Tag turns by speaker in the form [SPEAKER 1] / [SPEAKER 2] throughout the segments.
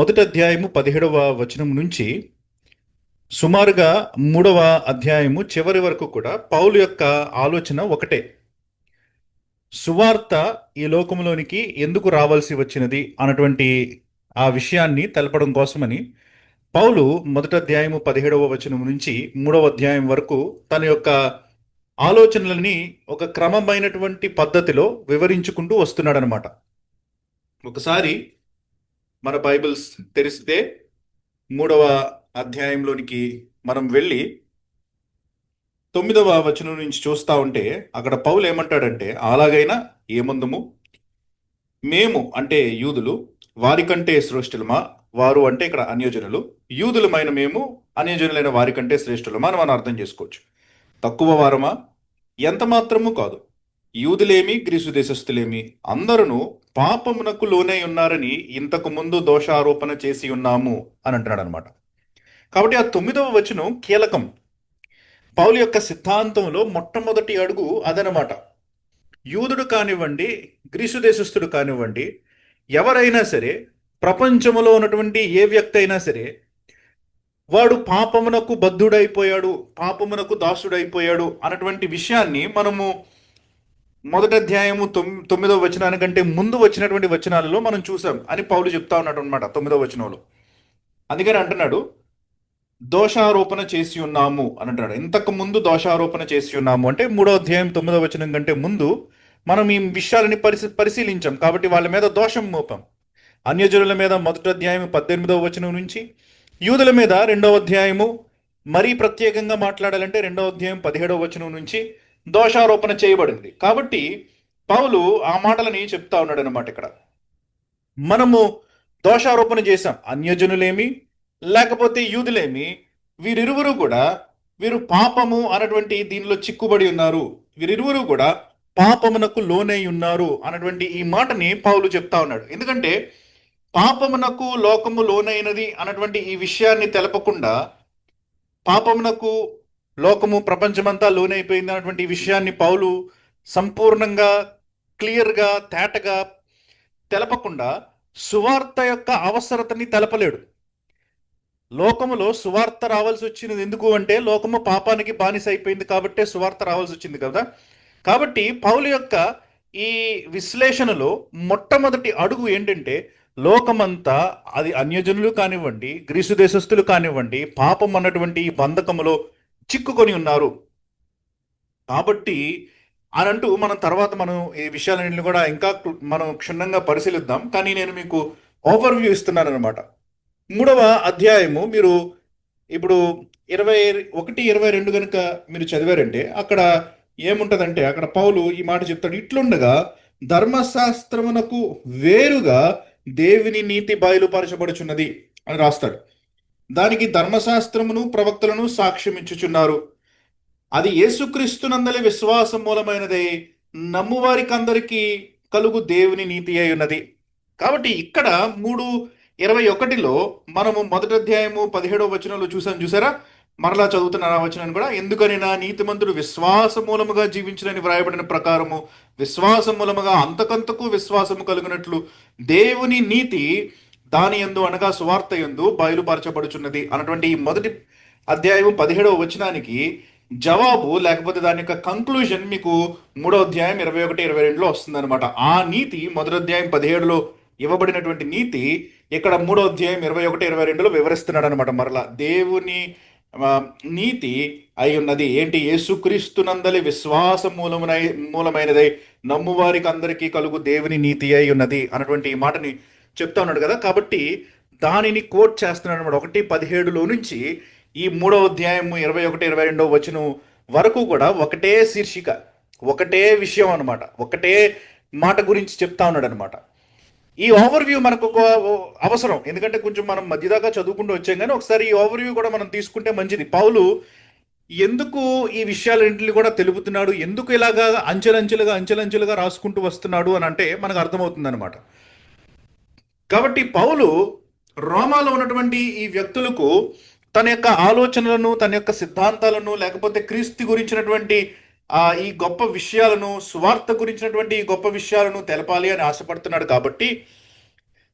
[SPEAKER 1] మొదటి అధ్యాయము 17వ వచనం నుంచి సుమారుగా 3వ అధ్యాయము చివరి వరకు కూడా పౌలు యొక్క ఆలోచన ఒకటే. సువార్త ఈ లోకంలోనికి ఎందుకు రావాల్సి వచ్చినది అన్నటువంటి ఆ విషయాన్ని తెలపడం కోసమని పౌలు మొదటి అధ్యాయము 17వ వచనం నుంచి 3వ అధ్యాయం వరకు తన యొక్క ఆలోచనలని ఒక క్రమమైనటువంటి పద్ధతిలో వివరించుకుంటూ వస్తున్నాడనమాట. ఒకసారి మన బైబిల్స్ తెరిస్తే 3వ అధ్యాయంలోనికి మనం వెళ్ళి 9వ వచనం నుంచి చూస్తా ఉంటే అక్కడ పౌలు ఏమంటాడంటే, అలాగైనా ఏమందుము, మేము అంటే యూదులు వారికంటే శ్రేష్ఠులమా, వారు అంటే ఇక్కడ అన్యజనులు, యూదులమైన మేము అన్యజనులైన వారికంటే శ్రేష్ఠులమా అని మనం అర్థం చేసుకోవచ్చు. తక్కువ వారమా? ఎంత మాత్రము కాదు. యూదులేమి గ్రీసు దేశస్థులేమి అందరూ పాపమునకు లోనై ఉన్నారని ఇంతకు ముందు దోషారోపణ చేసి ఉన్నాము అని అంటున్నాడు అనమాట. కాబట్టి ఆ 9వ వచనం కీలకం. పౌలు యొక్క సిద్ధాంతంలో మొట్టమొదటి అడుగు అదనమాట. యూదుడు కానివ్వండి, గ్రీసు దేశస్థుడు కానివ్వండి, ఎవరైనా సరే, ప్రపంచంలో ఉన్నటువంటి ఏ వ్యక్తి అయినా సరే, వాడు పాపమునకు బద్ధుడైపోయాడు, పాపమునకు దాసుడైపోయాడు అన్నటువంటి విషయాన్ని మనము మొదటి అధ్యాయము 9వ వచనానికంటే ముందు వచ్చినటువంటి వచనాలలో మనం చూసాం అని పౌలు చెప్తా ఉన్నాడు అనమాట 9వ వచనంలో. అందుకని అంటున్నాడు, దోషారోపణ చేసి ఉన్నాము అని అంటున్నాడు. ఇంతకు ముందు దోషారోపణ చేసి ఉన్నాము అంటే 3వ అధ్యాయం 9వ వచనం కంటే ముందు మనం ఈ విషయాలని పరిశీలించాం కాబట్టి వాళ్ళ మీద దోషం మోపాం. అన్యజనుల మీద మొదటి అధ్యాయం 18వ వచనం నుంచి, యూదుల మీద 2వ అధ్యాయము, మరీ ప్రత్యేకంగా మాట్లాడాలంటే 2వ అధ్యాయం 17వ వచనం నుంచి దోషారోపణ చేయబడింది. కాబట్టి పౌలు ఆ మాటలని చెప్తా ఉన్నాడు అనమాట. ఇక్కడ మనము దోషారోపణ చేశాం. అన్యజనులేమి లేకపోతే యూదులేమి, వీరిరువురు కూడా వీరు పాపము అన్నటువంటి దీనిలో చిక్కుబడి ఉన్నారు, వీరిరువురు కూడా పాపమునకు లోనై ఉన్నారు అన్నటువంటి ఈ మాటని పౌలు చెప్తా ఉన్నాడు. ఎందుకంటే పాపమునకు లోకము లోనైనది అన్నటువంటి ఈ విషయాన్ని తెలపకుండా, పాపమునకు లోకము ప్రపంచమంతా లోనైపోయింది అన్నటువంటి విషయాన్ని పౌలు సంపూర్ణంగా క్లియర్గా తేటగా తెలపకుండా సువార్త యొక్క అవసరతని తెలపలేడు. లోకములో సువార్త రావాల్సి వచ్చినది ఎందుకు అంటే, లోకము పాపానికి బానిస అయిపోయింది కాబట్టే సువార్త రావాల్సి వచ్చింది కదా. కాబట్టి పౌలు యొక్క ఈ విశ్లేషణలో మొట్టమొదటి అడుగు ఏంటంటే, లోకమంతా, అది అన్యజనులు కానివ్వండి, గ్రీసు దేశస్థులు కానివ్వండి, పాపం అన్నటువంటి ఈ బంధకములో చిక్కుకొని ఉన్నారు. కాబట్టి అని అంటూ మనం ఈ విషయాలన్నింటినీ కూడా ఇంకా మనం క్షుణ్ణంగా పరిశీలిద్దాం. కానీ నేను మీకు ఓవర్వ్యూ ఇస్తున్నాను అనమాట. 3వ అధ్యాయము మీరు ఇప్పుడు 21-22 కనుక మీరు చదివారంటే అక్కడ ఏముంటదంటే, అక్కడ పౌలు ఈ మాట చెప్తాడు, ఇట్లుండగా ధర్మశాస్త్రమునకు వేరుగా దేవుని నీతి బయలుపరచబడుచున్నది అని రాస్తాడు. దానికి ధర్మశాస్త్రమును ప్రవక్తలను సాక్ష్యం ఇచ్చుచున్నారు. అది యేసుక్రీస్తునందలి విశ్వాసం మూలమైనదే, నమ్మువారికి అందరికీ కలుగు దేవుని నీతి అయి ఉన్నది. కాబట్టి ఇక్కడ 3:21లో మనము మొదటి అధ్యాయము 17వ వచనంలో చూసారా, మరలా చదువుతున్న ఆ వచనాన్ని కూడా, ఎందుకని నా నీతిమంతుడు విశ్వాస మూలముగా జీవించునని వ్రాయబడిన ప్రకారము విశ్వాస మూలముగా అంతకంతకు విశ్వాసము కలిగినట్లు దేవుని నీతి దాని యందు అనగా సువార్త యందు బయలుపరచబడుచున్నది అన్నటువంటి ఈ మొదటి అధ్యాయం 17వ వచనానికి జవాబు, లేకపోతే దాని యొక్క కంక్లూజన్ మీకు 3వ అధ్యాయం 21-22లో వస్తుందన్నమాట. ఆ నీతి మొదటి అధ్యాయం 17లో ఇవ్వబడినటువంటి నీతి ఇక్కడ 3వ అధ్యాయం 21-22లో వివరిస్తున్నాడు అనమాట. మరలా దేవుని నీతి అయి ఉన్నది ఏంటి? యేసుక్రీస్తునందలి విశ్వాస మూలమైనదై నమ్మువారికి అందరికీ కలుగు దేవుని నీతి అయి ఉన్నది అన్నటువంటి ఈ మాటని చెప్తా ఉన్నాడు కదా. కాబట్టి దానిని కోట్ చేస్తున్నాడు అనమాట. 1:17లో నుంచి ఈ 3వ అధ్యాయము 21-22 వచనం వరకు కూడా ఒకటే శీర్షిక, ఒకటే విషయం అనమాట, ఒకటే మాట గురించి చెప్తా ఉన్నాడు అనమాట. ఈ ఓవర్వ్యూ మనకు ఒక అవసరం, ఎందుకంటే కొంచెం మనం మధ్యదాకా చదువుకుంటూ వచ్చాం, కానీ ఒకసారి ఈ ఓవర్వ్యూ కూడా మనం తీసుకుంటే మంచిది. పౌలు ఎందుకు ఈ విషయాలన్నింటినీ కూడా తెలుపుతున్నాడు, ఎందుకు ఇలాగా అంచెలంచెలుగా రాసుకుంటూ వస్తున్నాడు అని అంటే మనకు అర్థమవుతుంది అనమాట. కాబట్టి పౌలు రోమాలో ఉన్నటువంటి ఈ వ్యక్తులకు తన యొక్క ఆలోచనలను, తన యొక్క సిద్ధాంతాలను, లేకపోతే క్రీస్తు గురించినటువంటి ఈ గొప్ప విషయాలను, సువార్త గురించినటువంటి ఈ గొప్ప విషయాలను తెలపాలి అని ఆశపడుతున్నాడు. కాబట్టి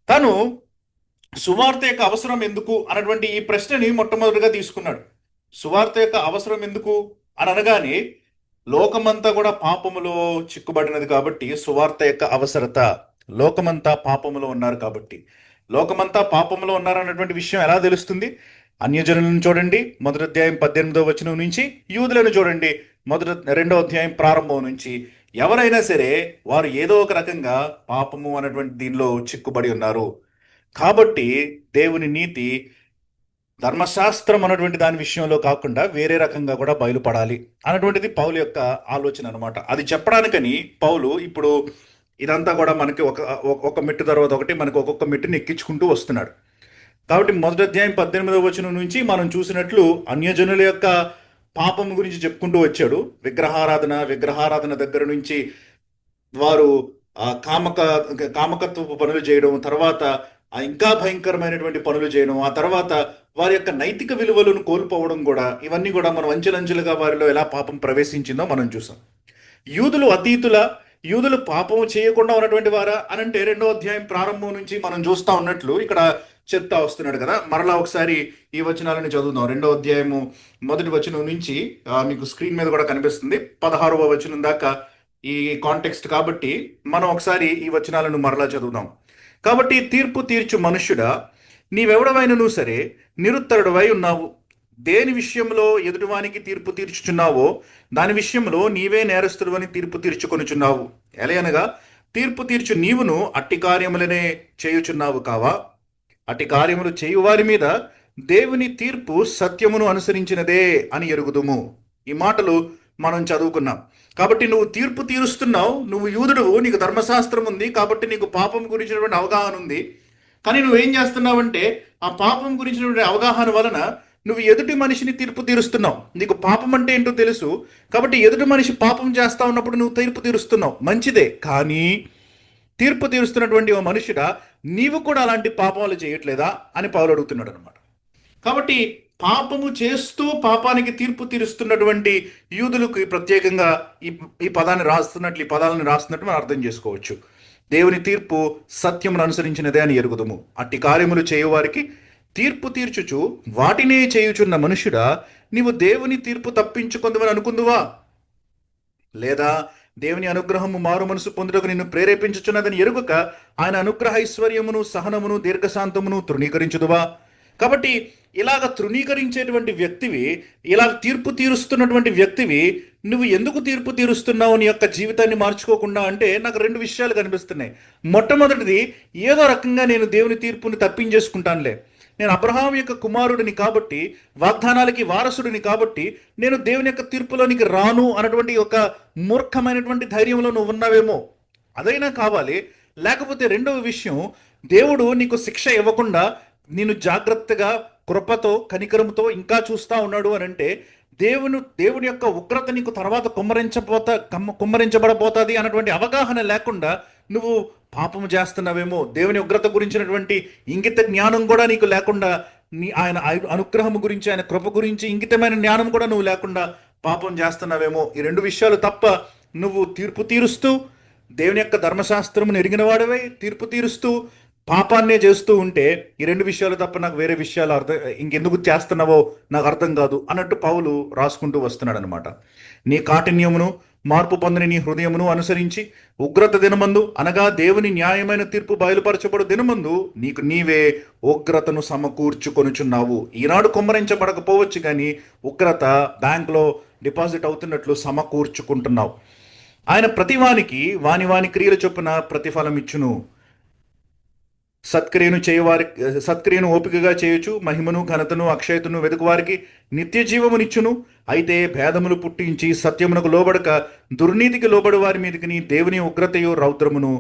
[SPEAKER 1] తను సువార్త యొక్క అవసరం ఎందుకు అన్నటువంటి ఈ ప్రశ్నని మొట్టమొదటిగా తీసుకున్నాడు. సువార్త యొక్క అవసరం ఎందుకు అని అనగానే లోకమంతా కూడా పాపములో చిక్కుబడినది కాబట్టి సువార్త యొక్క అవసరత. లోకమంతా పాపములో ఉన్నారు కాబట్టి. లోకమంతా పాపములో ఉన్నారన్నటువంటి విషయం ఎలా తెలుస్తుంది? అన్యజనులను చూడండి, మొదటి అధ్యాయం 18వ వచనం నుంచి. యూదులను చూడండి, రెండవ అధ్యాయం ప్రారంభం నుంచి. ఎవరైనా సరే వారు ఏదో ఒక రకంగా పాపము అన్నటువంటి దీనిలో చిక్కుబడి ఉన్నారు. కాబట్టి దేవుని నీతి ధర్మశాస్త్రం అన్నటువంటి దాని విషయంలో కాకుండా వేరే రకంగా కూడా బయలుపడాలి అన్నటువంటిది పౌలు యొక్క ఆలోచన అనమాట. అది చెప్పడానికని పౌలు ఇప్పుడు ఇదంతా కూడా మనకి ఒక మెట్టు తర్వాత ఒకటి మనకి ఒక్కొక్క మెట్టుని ఎక్కించుకుంటూ వస్తున్నాడు. కాబట్టి మొదటి అధ్యాయం 18వ వచనం నుంచి మనం చూసినట్లు అన్యజనుల యొక్క పాపం గురించి చెప్పుకుంటూ వచ్చాడు. విగ్రహారాధన దగ్గర నుంచి వారు కామకత్వపు పనులు చేయడం, తర్వాత ఇంకా భయంకరమైనటువంటి పనులు చేయడం, ఆ తర్వాత వారి యొక్క నైతిక విలువలను కోల్పోవడం కూడా, ఇవన్నీ కూడా మనం అంచెలంచెలుగా వారిలో ఎలా పాపం ప్రవేశించిందో మనం చూసాం. యూదులు అతీతుల, యూదులు పాపం చేయకుండా ఉన్నటువంటి వారా అనంటే రెండో అధ్యాయం ప్రారంభం నుంచి మనం చూస్తా ఉన్నట్లు ఇక్కడ చెప్తా వస్తున్నాడు కదా. మరలా ఒకసారి ఈ వచనాలను చదువుదాం. రెండో అధ్యాయము మొదటి వచనం నుంచి మీకు స్క్రీన్ మీద కూడా కనిపిస్తుంది. 16వ వచనం దాకా ఈ కాంటెక్స్ట్ కాబట్టి మనం ఒకసారి ఈ వచనాలను మరలా చదువుదాం. కాబట్టి తీర్పు తీర్చు మనుష్యుడా, నీవెవడవైనను సరే నిరుత్తరుడవై ఉన్నావు. దేని విషయంలో ఎదుటివానికి తీర్పు తీర్చుచున్నావో దాని విషయంలో నీవే నేరస్తుడవని తీర్పు తీర్చుకొనుచున్నావు. ఎలయనగా తీర్పు తీర్చు నీవును అట్టి కార్యములనే చేయుచున్నావు కావా? అట్టి కార్యములు చేయువారి మీద దేవుని తీర్పు సత్యమును అనుసరించినదే అని ఎరుగుదుము. ఈ మాటలు మనం చదువుకున్నాం. కాబట్టి నువ్వు తీర్పు తీరుస్తున్నావు, నువ్వు యూదుడువు, నీకు ధర్మశాస్త్రం ఉంది, కాబట్టి నీకు పాపం గురించినటువంటి అవగాహన ఉంది. కానీ నువ్వేం చేస్తున్నావంటే ఆ పాపం గురించినటువంటి అవగాహన వలన నువ్వు ఎదుటి మనిషిని తీర్పు తీరుస్తున్నావు. నీకు పాపం అంటే ఏంటో తెలుసు, కాబట్టి ఎదుటి మనిషి పాపం చేస్తా ఉన్నప్పుడు నువ్వు తీర్పు తీరుస్తున్నావు, మంచిదే. కానీ తీర్పు తీరుస్తున్నటువంటి ఓ మనుషుడా, నీవు కూడా అలాంటి పాపాలు చేయట్లేదా అని పౌలు అడుగుతున్నాడు అనమాట. కాబట్టి పాపము చేస్తూ పాపానికి తీర్పు తీరుస్తున్నటువంటి యూదులకు ప్రత్యేకంగా ఈ పదాన్ని రాస్తున్నట్లు, ఈ పదాలను రాస్తున్నట్టు మనం అర్థం చేసుకోవచ్చు. దేవుని తీర్పు సత్యమును అనుసరించినదే అని ఎరుగుదము. అట్టి కార్యములు చేయువారికి తీర్పు తీర్చుచు వాటినే చేయుచున్న మనుషుడా, నీవు దేవుని తీర్పు తప్పించుకుందువని అనుకుందువా? లేదా దేవుని అనుగ్రహము మారు మనసు పొందుటకు నిన్ను ప్రేరేపించుచున్నదని ఎరుగక ఆయన అనుగ్రహ ఐశ్వర్యమును, సహనమును, దీర్ఘశాంతమును తృణీకరించుదువా? కాబట్టి ఇలాగ తృణీకరించేటువంటి వ్యక్తివి, ఇలా తీర్పు తీరుస్తున్నటువంటి వ్యక్తివి, నువ్వు ఎందుకు తీర్పు తీరుస్తున్నావు నీ యొక్క జీవితాన్ని మార్చుకోకుండా అంటే నాకు రెండు విషయాలు కనిపిస్తున్నాయి. మొట్టమొదటిది, ఏదో రకంగా నేను దేవుని తీర్పుని తప్పించేసుకుంటానులే, నేను అబ్రహాం యొక్క కుమారుడిని కాబట్టి, వాగ్దానాలకి వారసుడిని కాబట్టి నేను దేవుని యొక్క తీర్పులోనికి రాను అన్నటువంటి ఒక మూర్ఖమైనటువంటి ధైర్యంలో నువ్వు ఉన్నావేమో, అదైనా కావాలి. లేకపోతే రెండవ విషయం, దేవుడు నీకు శిక్ష ఇవ్వకుండా నేను జాగ్రత్తగా కృపతో కనికరంతో ఇంకా చూస్తూ ఉన్నాడు అని అంటే దేవుని యొక్క ఉగ్రత నీకు తర్వాత కుమ్మరించబడబోతుంది అన్నటువంటి అవగాహన లేకుండా నువ్వు పాపము చేస్తున్నావేమో, దేవుని ఉగ్రత గురించినటువంటి ఇంగిత జ్ఞానం కూడా నీకు లేకుండా, ఆయన అనుగ్రహం గురించి, ఆయన కృప గురించి ఇంగితమైన జ్ఞానం కూడా నువ్వు లేకుండా పాపం చేస్తున్నావేమో. ఈ రెండు విషయాలు తప్ప నువ్వు తీర్పు తీరుస్తూ దేవుని యొక్క ధర్మశాస్త్రమును ఎరిగిన వాడవై తీర్పు తీరుస్తూ పాపాన్నే చేస్తూ ఉంటే ఈ రెండు విషయాలు తప్ప నాకు వేరే విషయాలు ఇంకెందుకు చేస్తున్నావో నాకు అర్థం కాదు అన్నట్టు పౌలు రాసుకుంటూ వస్తున్నాడు అనమాట. నీ కాఠిన్యమును, మార్పు పొందని నీ హృదయమును అనుసరించి ఉగ్రత దినమందు, అనగా దేవుని న్యాయమైన తీర్పు బయలుపరచబడు దినమందు నీకు నీవే ఉగ్రతను సమకూర్చుకొనుచున్నావు. ఈనాడు కుమ్మరించబడకపోవచ్చు కానీ ఉగ్రత బ్యాంక్లో డిపాజిట్ అవుతున్నట్లు సమకూర్చుకుంటున్నావు. ఆయన ప్రతివానికి వాని క్రియల చొప్పున ప్రతిఫలం ఇచ్చును. సత్క్రియను ఓపికగా చేయొచ్చు, మహిమను, ఘనతను, అక్షయతను వెతుకువారికి నిత్య జీవమునిచ్చును. అయితే భేదములు పుట్టించి సత్యమునకు లోబడక దుర్నీతికి లోబడి వారి మీదకి దేవుని ఉగ్రతయు రౌద్రమును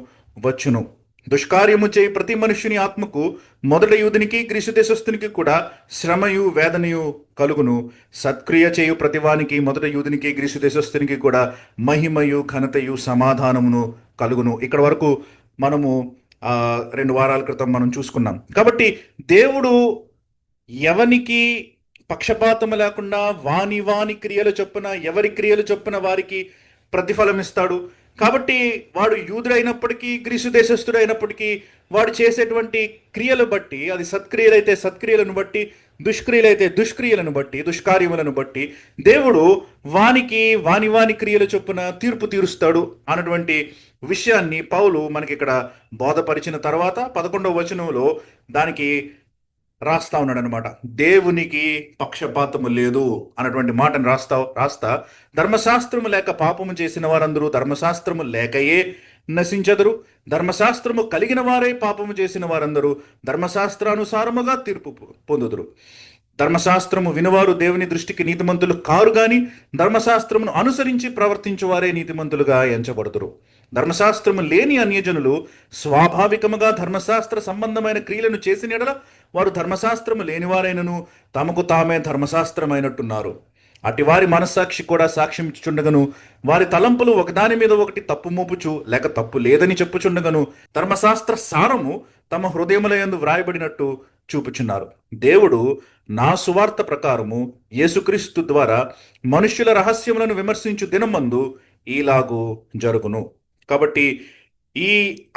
[SPEAKER 1] వచ్చును. దుష్కార్యము చేయి ప్రతి మనుష్యుని ఆత్మకు, మొదట యూదునికి గ్రీసు దేశస్థునికి కూడా శ్రమయు వేదనయు కలుగును. సత్క్రియ చేయు ప్రతివానికి, మొదట యూదునికి గ్రీసు దేశస్థునికి కూడా మహిమయు ఘనతయు సమాధానమును కలుగును. ఇక్కడ వరకు మనము 2 వారాల క్రితం మనం చూసుకున్నాం. కాబట్టి దేవుడు ఎవనికి పక్షపాతం లేకుండా వాని క్రియలు చొప్పున, ఎవరి క్రియలు చొప్పున వారికి ప్రతిఫలం ఇస్తాడు. కాబట్టి వాడు యూదుడైనప్పటికీ గ్రీసు దేశస్థుడైనప్పటికీ వాడు చేసేటువంటి క్రియలు బట్టి, అది సత్క్రియలైతే సత్క్రియలను బట్టి, దుష్క్రియలైతే దుష్క్రియలను బట్టి, దుష్కార్యములను బట్టి దేవుడు వానికి వాని వాని క్రియల చొప్పున తీర్పు తీరుస్తాడు అన్నటువంటి విషయాన్ని పౌలు మనకి ఇక్కడ బోధపరిచిన తర్వాత 11వ వచనంలో దానికి రాస్తా ఉన్నాడు అనమాట. దేవునికి పక్షపాతము లేదు అన్నటువంటి మాటను రాస్తా ధర్మశాస్త్రము లేక పాపము చేసిన వారందరూ ధర్మశాస్త్రము లేకయే నశించెదరు, ధర్మశాస్త్రము కలిగిన వారే పాపము చేసిన వారందరూ ధర్మశాస్త్రానుసారముగా తీర్పు పొందుదురు. ధర్మశాస్త్రము వినువారు దేవుని దృష్టికి నీతిమంతులు కారు గాని ధర్మశాస్త్రమును అనుసరించి ప్రవర్తించువారే నీతిమంతులుగా ఎంచబడుదురు. ధర్మశాస్త్రము లేని అన్యజనులు స్వాభావికముగా ధర్మశాస్త్ర సంబంధమైన క్రియలను చేసిన యెడల వారు ధర్మశాస్త్రము లేనివారైనను తమకు తామే ధర్మశాస్త్రమైనట్టున్నారు. అటు వారి మనస్సాక్షి కూడా సాక్ష్యం ఇచ్చుచుండగను, వారి తలంపులు ఒకదాని మీద ఒకటి తప్పు మోపుచు లేక తప్పు లేదని చెప్పుచుండగను ధర్మశాస్త్ర సారము తమ హృదయములయందు వ్రాయబడినట్టు చూపుచున్నారు. దేవుడు నా సువార్త ప్రకారము యేసుక్రీస్తు ద్వారా మనుష్యుల రహస్యములను విమర్శించు దినమందు ఈలాగు జరుగును. కాబట్టి ఈ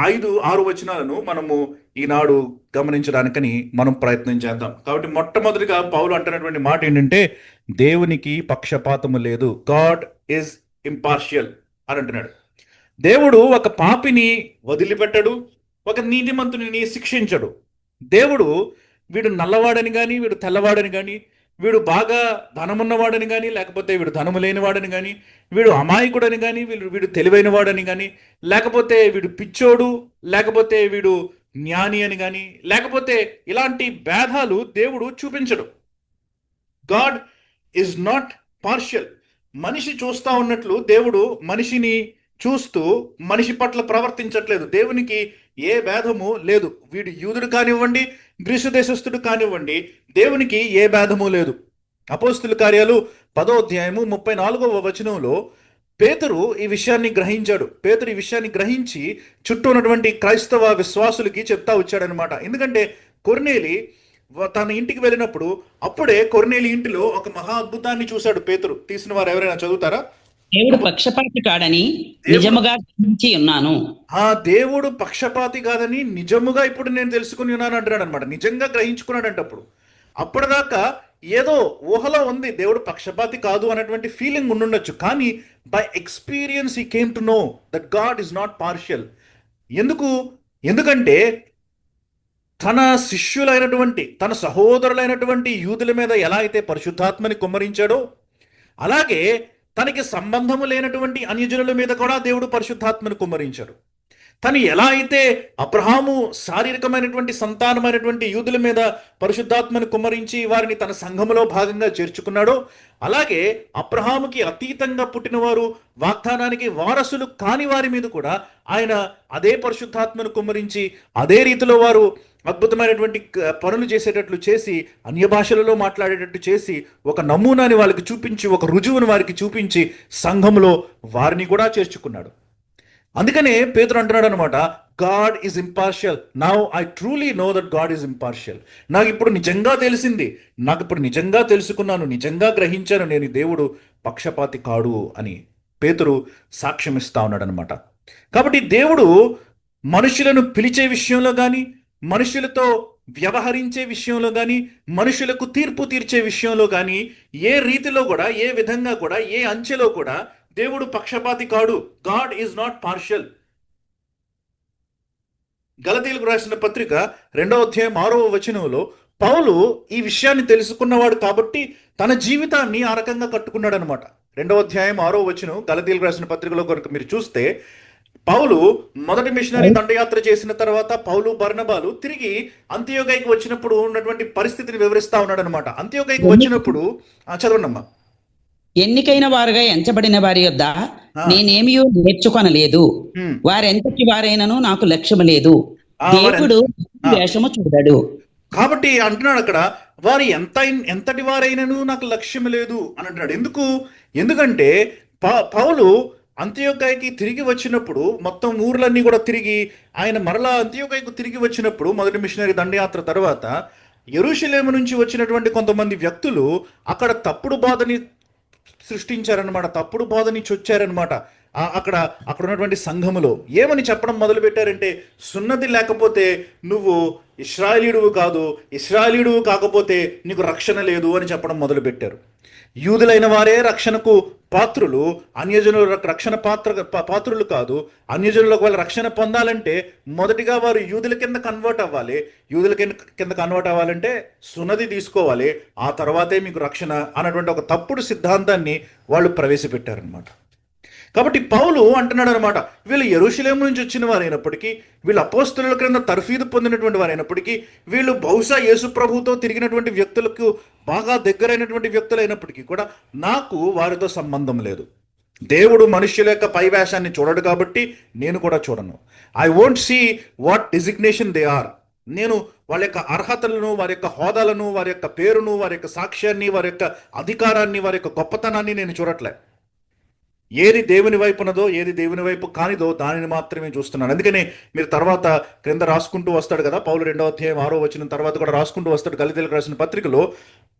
[SPEAKER 1] 5-6 వచనాలను మనము ఈనాడు గమనించడానికని మనం ప్రయత్నం చేద్దాం. కాబట్టి మొట్టమొదటిగా పౌలు అంటున్నటువంటి మాట ఏంటంటే దేవునికి పక్షపాతము లేదు. గాడ్ ఈజ్ ఇంపార్షియల్ అని అంటున్నాడు. దేవుడు ఒక పాపిని వదిలిపెట్టడు, ఒక నీతిమంతుని శిక్షించడు. దేవుడు వీడు నల్లవాడని కానీ, వీడు తెల్లవాడని కానీ, వీడు బాగా ధనమున్నవాడని కానీ, లేకపోతే వీడు ధనము లేనివాడని కానీ, వీడు అమాయకుడని కానీ, వీడు తెలివైన వాడని కానీ, లేకపోతే వీడు పిచ్చోడు, లేకపోతే వీడు జ్ఞాని అని కానీ, లేకపోతే ఇలాంటి భేదాలు దేవుడు చూపించడు. God is not partial. మనిషి చూస్తూ ఉన్నట్లు దేవుడు మనిషిని చూస్తూ మనిషి పట్ల ప్రవర్తించట్లేదు. దేవునికి ఏ భేదము లేదు. వీడు యూదుడు కానివ్వండి, గ్రీసు దేశస్థుడు కానివ్వండి, దేవునికి ఏ భేదము లేదు. అపోస్తుల కార్యాలు 10వ అధ్యాయము 34వ వచనంలో పేతురు ఈ విషయాన్ని గ్రహించాడు. పేతురు ఈ విషయాన్ని గ్రహించి చుట్టూ ఉన్నటువంటి క్రైస్తవ విశ్వాసులకి చెప్తా వచ్చాడనమాట. ఎందుకంటే కొర్నేలి తన ఇంటికి వెళ్ళినప్పుడు అప్పుడే కొర్నేలి ఇంటిలో ఒక మహా అద్భుతాన్ని చూశాడు పేతురు. తీసిన వారు ఎవరైనా చదువుతారా?
[SPEAKER 2] దేవుడు పక్షపాతి కాడని నిజముగా గ్రహించి ఉన్నాను.
[SPEAKER 1] దేవుడు పక్షపాతి కాదని నిజముగా ఇప్పుడు నేను తెలుసుకుని ఉన్నాను అంటున్నాడు అనమాట. నిజంగా గ్రహించుకున్నాడంట. అప్పటిదాకా ఏదో ఊహలో ఉంది దేవుడు పక్షపాతి కాదు అన్నటువంటి ఫీలింగ్ ఉండుండొచ్చు, కానీ by experience he came to know that God is not partial. ఎందుకంటే తన శిష్యులైనటువంటి తన సహోదరులైనటువంటి యూదుల మీద ఎలా అయితే పరిశుద్ధాత్మని కుమ్మరించాడో, అలాగే తనకి సంబంధము లేనటువంటి అన్యజనుల మీద కూడా దేవుడు పరిశుద్ధాత్మను కుమ్మరించాడు. తను ఎలా అయితే అబ్రహాము శారీరకమైనటువంటి సంతానమైనటువంటి యూదుల మీద పరిశుద్ధాత్మను కుమ్మరించి వారిని తన సంఘములో భాగంగా చేర్చుకున్నాడో, అలాగే అబ్రహాముకి అతీతంగా పుట్టినవారు, వాగ్దానానికి వారసులు కాని వారి మీద కూడా ఆయన అదే పరిశుద్ధాత్మను కుమ్మరించి అదే రీతిలో వారు అద్భుతమైనటువంటి పనులు చేసేటట్లు చేసి, అన్య భాషలలో మాట్లాడేటట్టు చేసి, ఒక నమూనాని వాళ్ళకి చూపించి, ఒక రుజువును వారికి చూపించి సంఘంలో వారిని కూడా చేర్చుకున్నాడు. అందుకనే పేతురు అంటున్నాడు అనమాట, God is impartial. Now I truly know that God is impartial. నాకు ఇప్పుడు నిజంగా తెలిసింది, నాకు ఇప్పుడు నిజంగా తెలుసుకున్నాను, నిజంగా గ్రహించాను, నేను దేవుడు పక్షపాతి కాడు అని పేతురు సాక్ష్యం ఇస్తా ఉన్నాడు అనమాట. కాబట్టి దేవుడు మనుషులను పిలిచే విషయంలో కానీ, మనుషులతో వ్యవహరించే విషయంలో కానీ, మనుషులకు తీర్పు తీర్చే విషయంలో కానీ, ఏ రీతిలో కూడా, ఏ విధంగా కూడా, ఏ అంచెలో కూడా దేవుడు పక్షపాతి కాడు. God is not partial. గలతీయులకు రాసిన పత్రిక 2వ అధ్యాయం 6వ వచనంలో పౌలు ఈ విషయాన్ని తెలుసుకున్నవాడు కాబట్టి తన జీవితాన్ని ఆ రకంగా కట్టుకున్నాడు అనమాట. 2వ అధ్యాయం 6వ వచనం గలతీయులకు రాసిన పత్రికలో కనుక మీరు చూస్తే, పౌలు మొదటి మిషనరీ దండయాత్ర చేసిన తర్వాత పౌలు బర్నబాలు తిరిగి అంత్యోకైకి వచ్చినప్పుడు ఉన్నటువంటి పరిస్థితిని వివరిస్తా ఉన్నాడు అనమాట. అంత్యోకైకి వచ్చినప్పుడు చదవండమ్మా.
[SPEAKER 2] ఎన్నికైన వారుగా ఎంచబడిన వారి యొద్ద నేనేమీ నేర్చుకొనలేదు, వారెంతటి వారైనను నాకు లక్ష్యము లేదు, దేవుడు వేషము చూడడు.
[SPEAKER 1] కాబట్టి అంటున్నాడు అక్కడ, వారు ఎంతటి వారైనను నాకు లక్ష్యం లేదు అని అంటున్నాడు. ఎందుకంటే పౌలు అంత్యోకైకి తిరిగి వచ్చినప్పుడు మొత్తం ఊర్లన్నీ కూడా తిరిగి ఆయన మరలా అంత్యోకైకు తిరిగి వచ్చినప్పుడు మొదటి మిషనరీ దండయాత్ర తర్వాత యెరూషలేము నుంచి వచ్చినటువంటి కొంతమంది వ్యక్తులు అక్కడ తప్పుడు బాధని సృష్టించారనమాట, తప్పుడు బోధని చొచ్చారనమాట. అక్కడ అక్కడ ఉన్నటువంటి సంఘములో ఏమని చెప్పడం మొదలు పెట్టారంటే, సున్నతి లేకపోతే నువ్వు ఇశ్రాయేలీయుడువు కాదు, ఇశ్రాయేలీయుడువు కాకపోతే నీకు రక్షణ లేదు అని చెప్పడం మొదలు పెట్టారు. యూదులైన వారే రక్షణకు పాత్రులు, అన్యజనుల రక్షణ పాత్రులు కాదు. అన్యజనులకు ఒకవేళ రక్షణ పొందాలంటే మొదటిగా వారు యూదుల కింద కన్వర్ట్ అవ్వాలి. యూదుల కింద కన్వర్ట్ అవ్వాలంటే సున్నతి తీసుకోవాలి, ఆ తర్వాతే మీకు రక్షణ అన్నటువంటి ఒక తప్పుడు సిద్ధాంతాన్ని వాళ్ళు ప్రవేశపెట్టారనమాట. కాబట్టి పౌలు అంటున్నాడు అనమాట, వీళ్ళు యెరూషలేము నుంచి వచ్చిన వారైనప్పటికీ, వీళ్ళు అపోస్తలుల క్రింద తర్ఫీదు పొందినటువంటి వారైనప్పటికీ, వీళ్ళు బహుశా యేసు ప్రభుతో తిరిగినటువంటి వ్యక్తులకు బాగా దగ్గరైనటువంటి వ్యక్తులు అయినప్పటికీ కూడా నాకు వారితో సంబంధం లేదు. దేవుడు మనుష్యుల యొక్క పైవేషాన్ని చూడడు కాబట్టి నేను కూడా చూడను. I won't see what designation they are. నేను వాళ్ళ యొక్క అర్హతలను, వారి యొక్క హోదాలను, వారి యొక్క పేరును, వారి యొక్క సాక్ష్యాన్ని, వారి యొక్క అధికారాన్ని, వారి యొక్క గొప్పతనాన్ని నేను చూడట్లే. ఏది దేవుని వైపు ఉన్నదో, ఏది దేవుని వైపు కానిదో దానిని మాత్రమే చూస్తున్నాను. అందుకనే మీరు తర్వాత క్రింద రాసుకుంటూ వస్తాడు కదా, పౌలు 2వ అధ్యాయం 6వ వచనం తర్వాత కూడా రాసుకుంటూ వస్తాడు గలితీయులకు రాసిన పత్రికలో,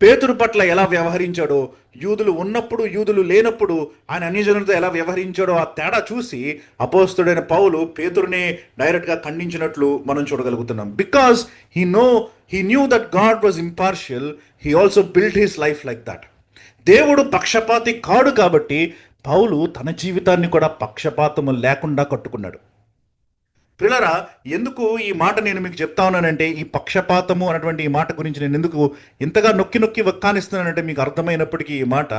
[SPEAKER 1] పేతురు పట్ల ఎలా వ్యవహరించాడో, యూదులు ఉన్నప్పుడు యూదులు లేనప్పుడు ఆయన అన్యజనులతో ఎలా వ్యవహరించాడో ఆ తేడా చూసి అపోస్తలుడైన పౌలు పేతురునే డైరెక్ట్గా ఖండించినట్లు మనం చూడగలుగుతున్నాం. Because he knew that God was impartial, he also build his life like that. దేవుడు పక్షపాతి కాడు కాబట్టి పౌలు తన జీవితాన్ని కూడా పక్షపాతము లేకుండా కట్టుకున్నాడు. ప్రియులారా, ఎందుకు ఈ మాట నేను మీకు చెప్తా ఉన్నానంటే, ఈ పక్షపాతము అన్నటువంటి ఈ మాట గురించి నేను ఎందుకు ఇంతగా నొక్కి నొక్కి వక్కానిస్తున్నానంటే మీకు అర్థమైనప్పటికీ ఈ మాట,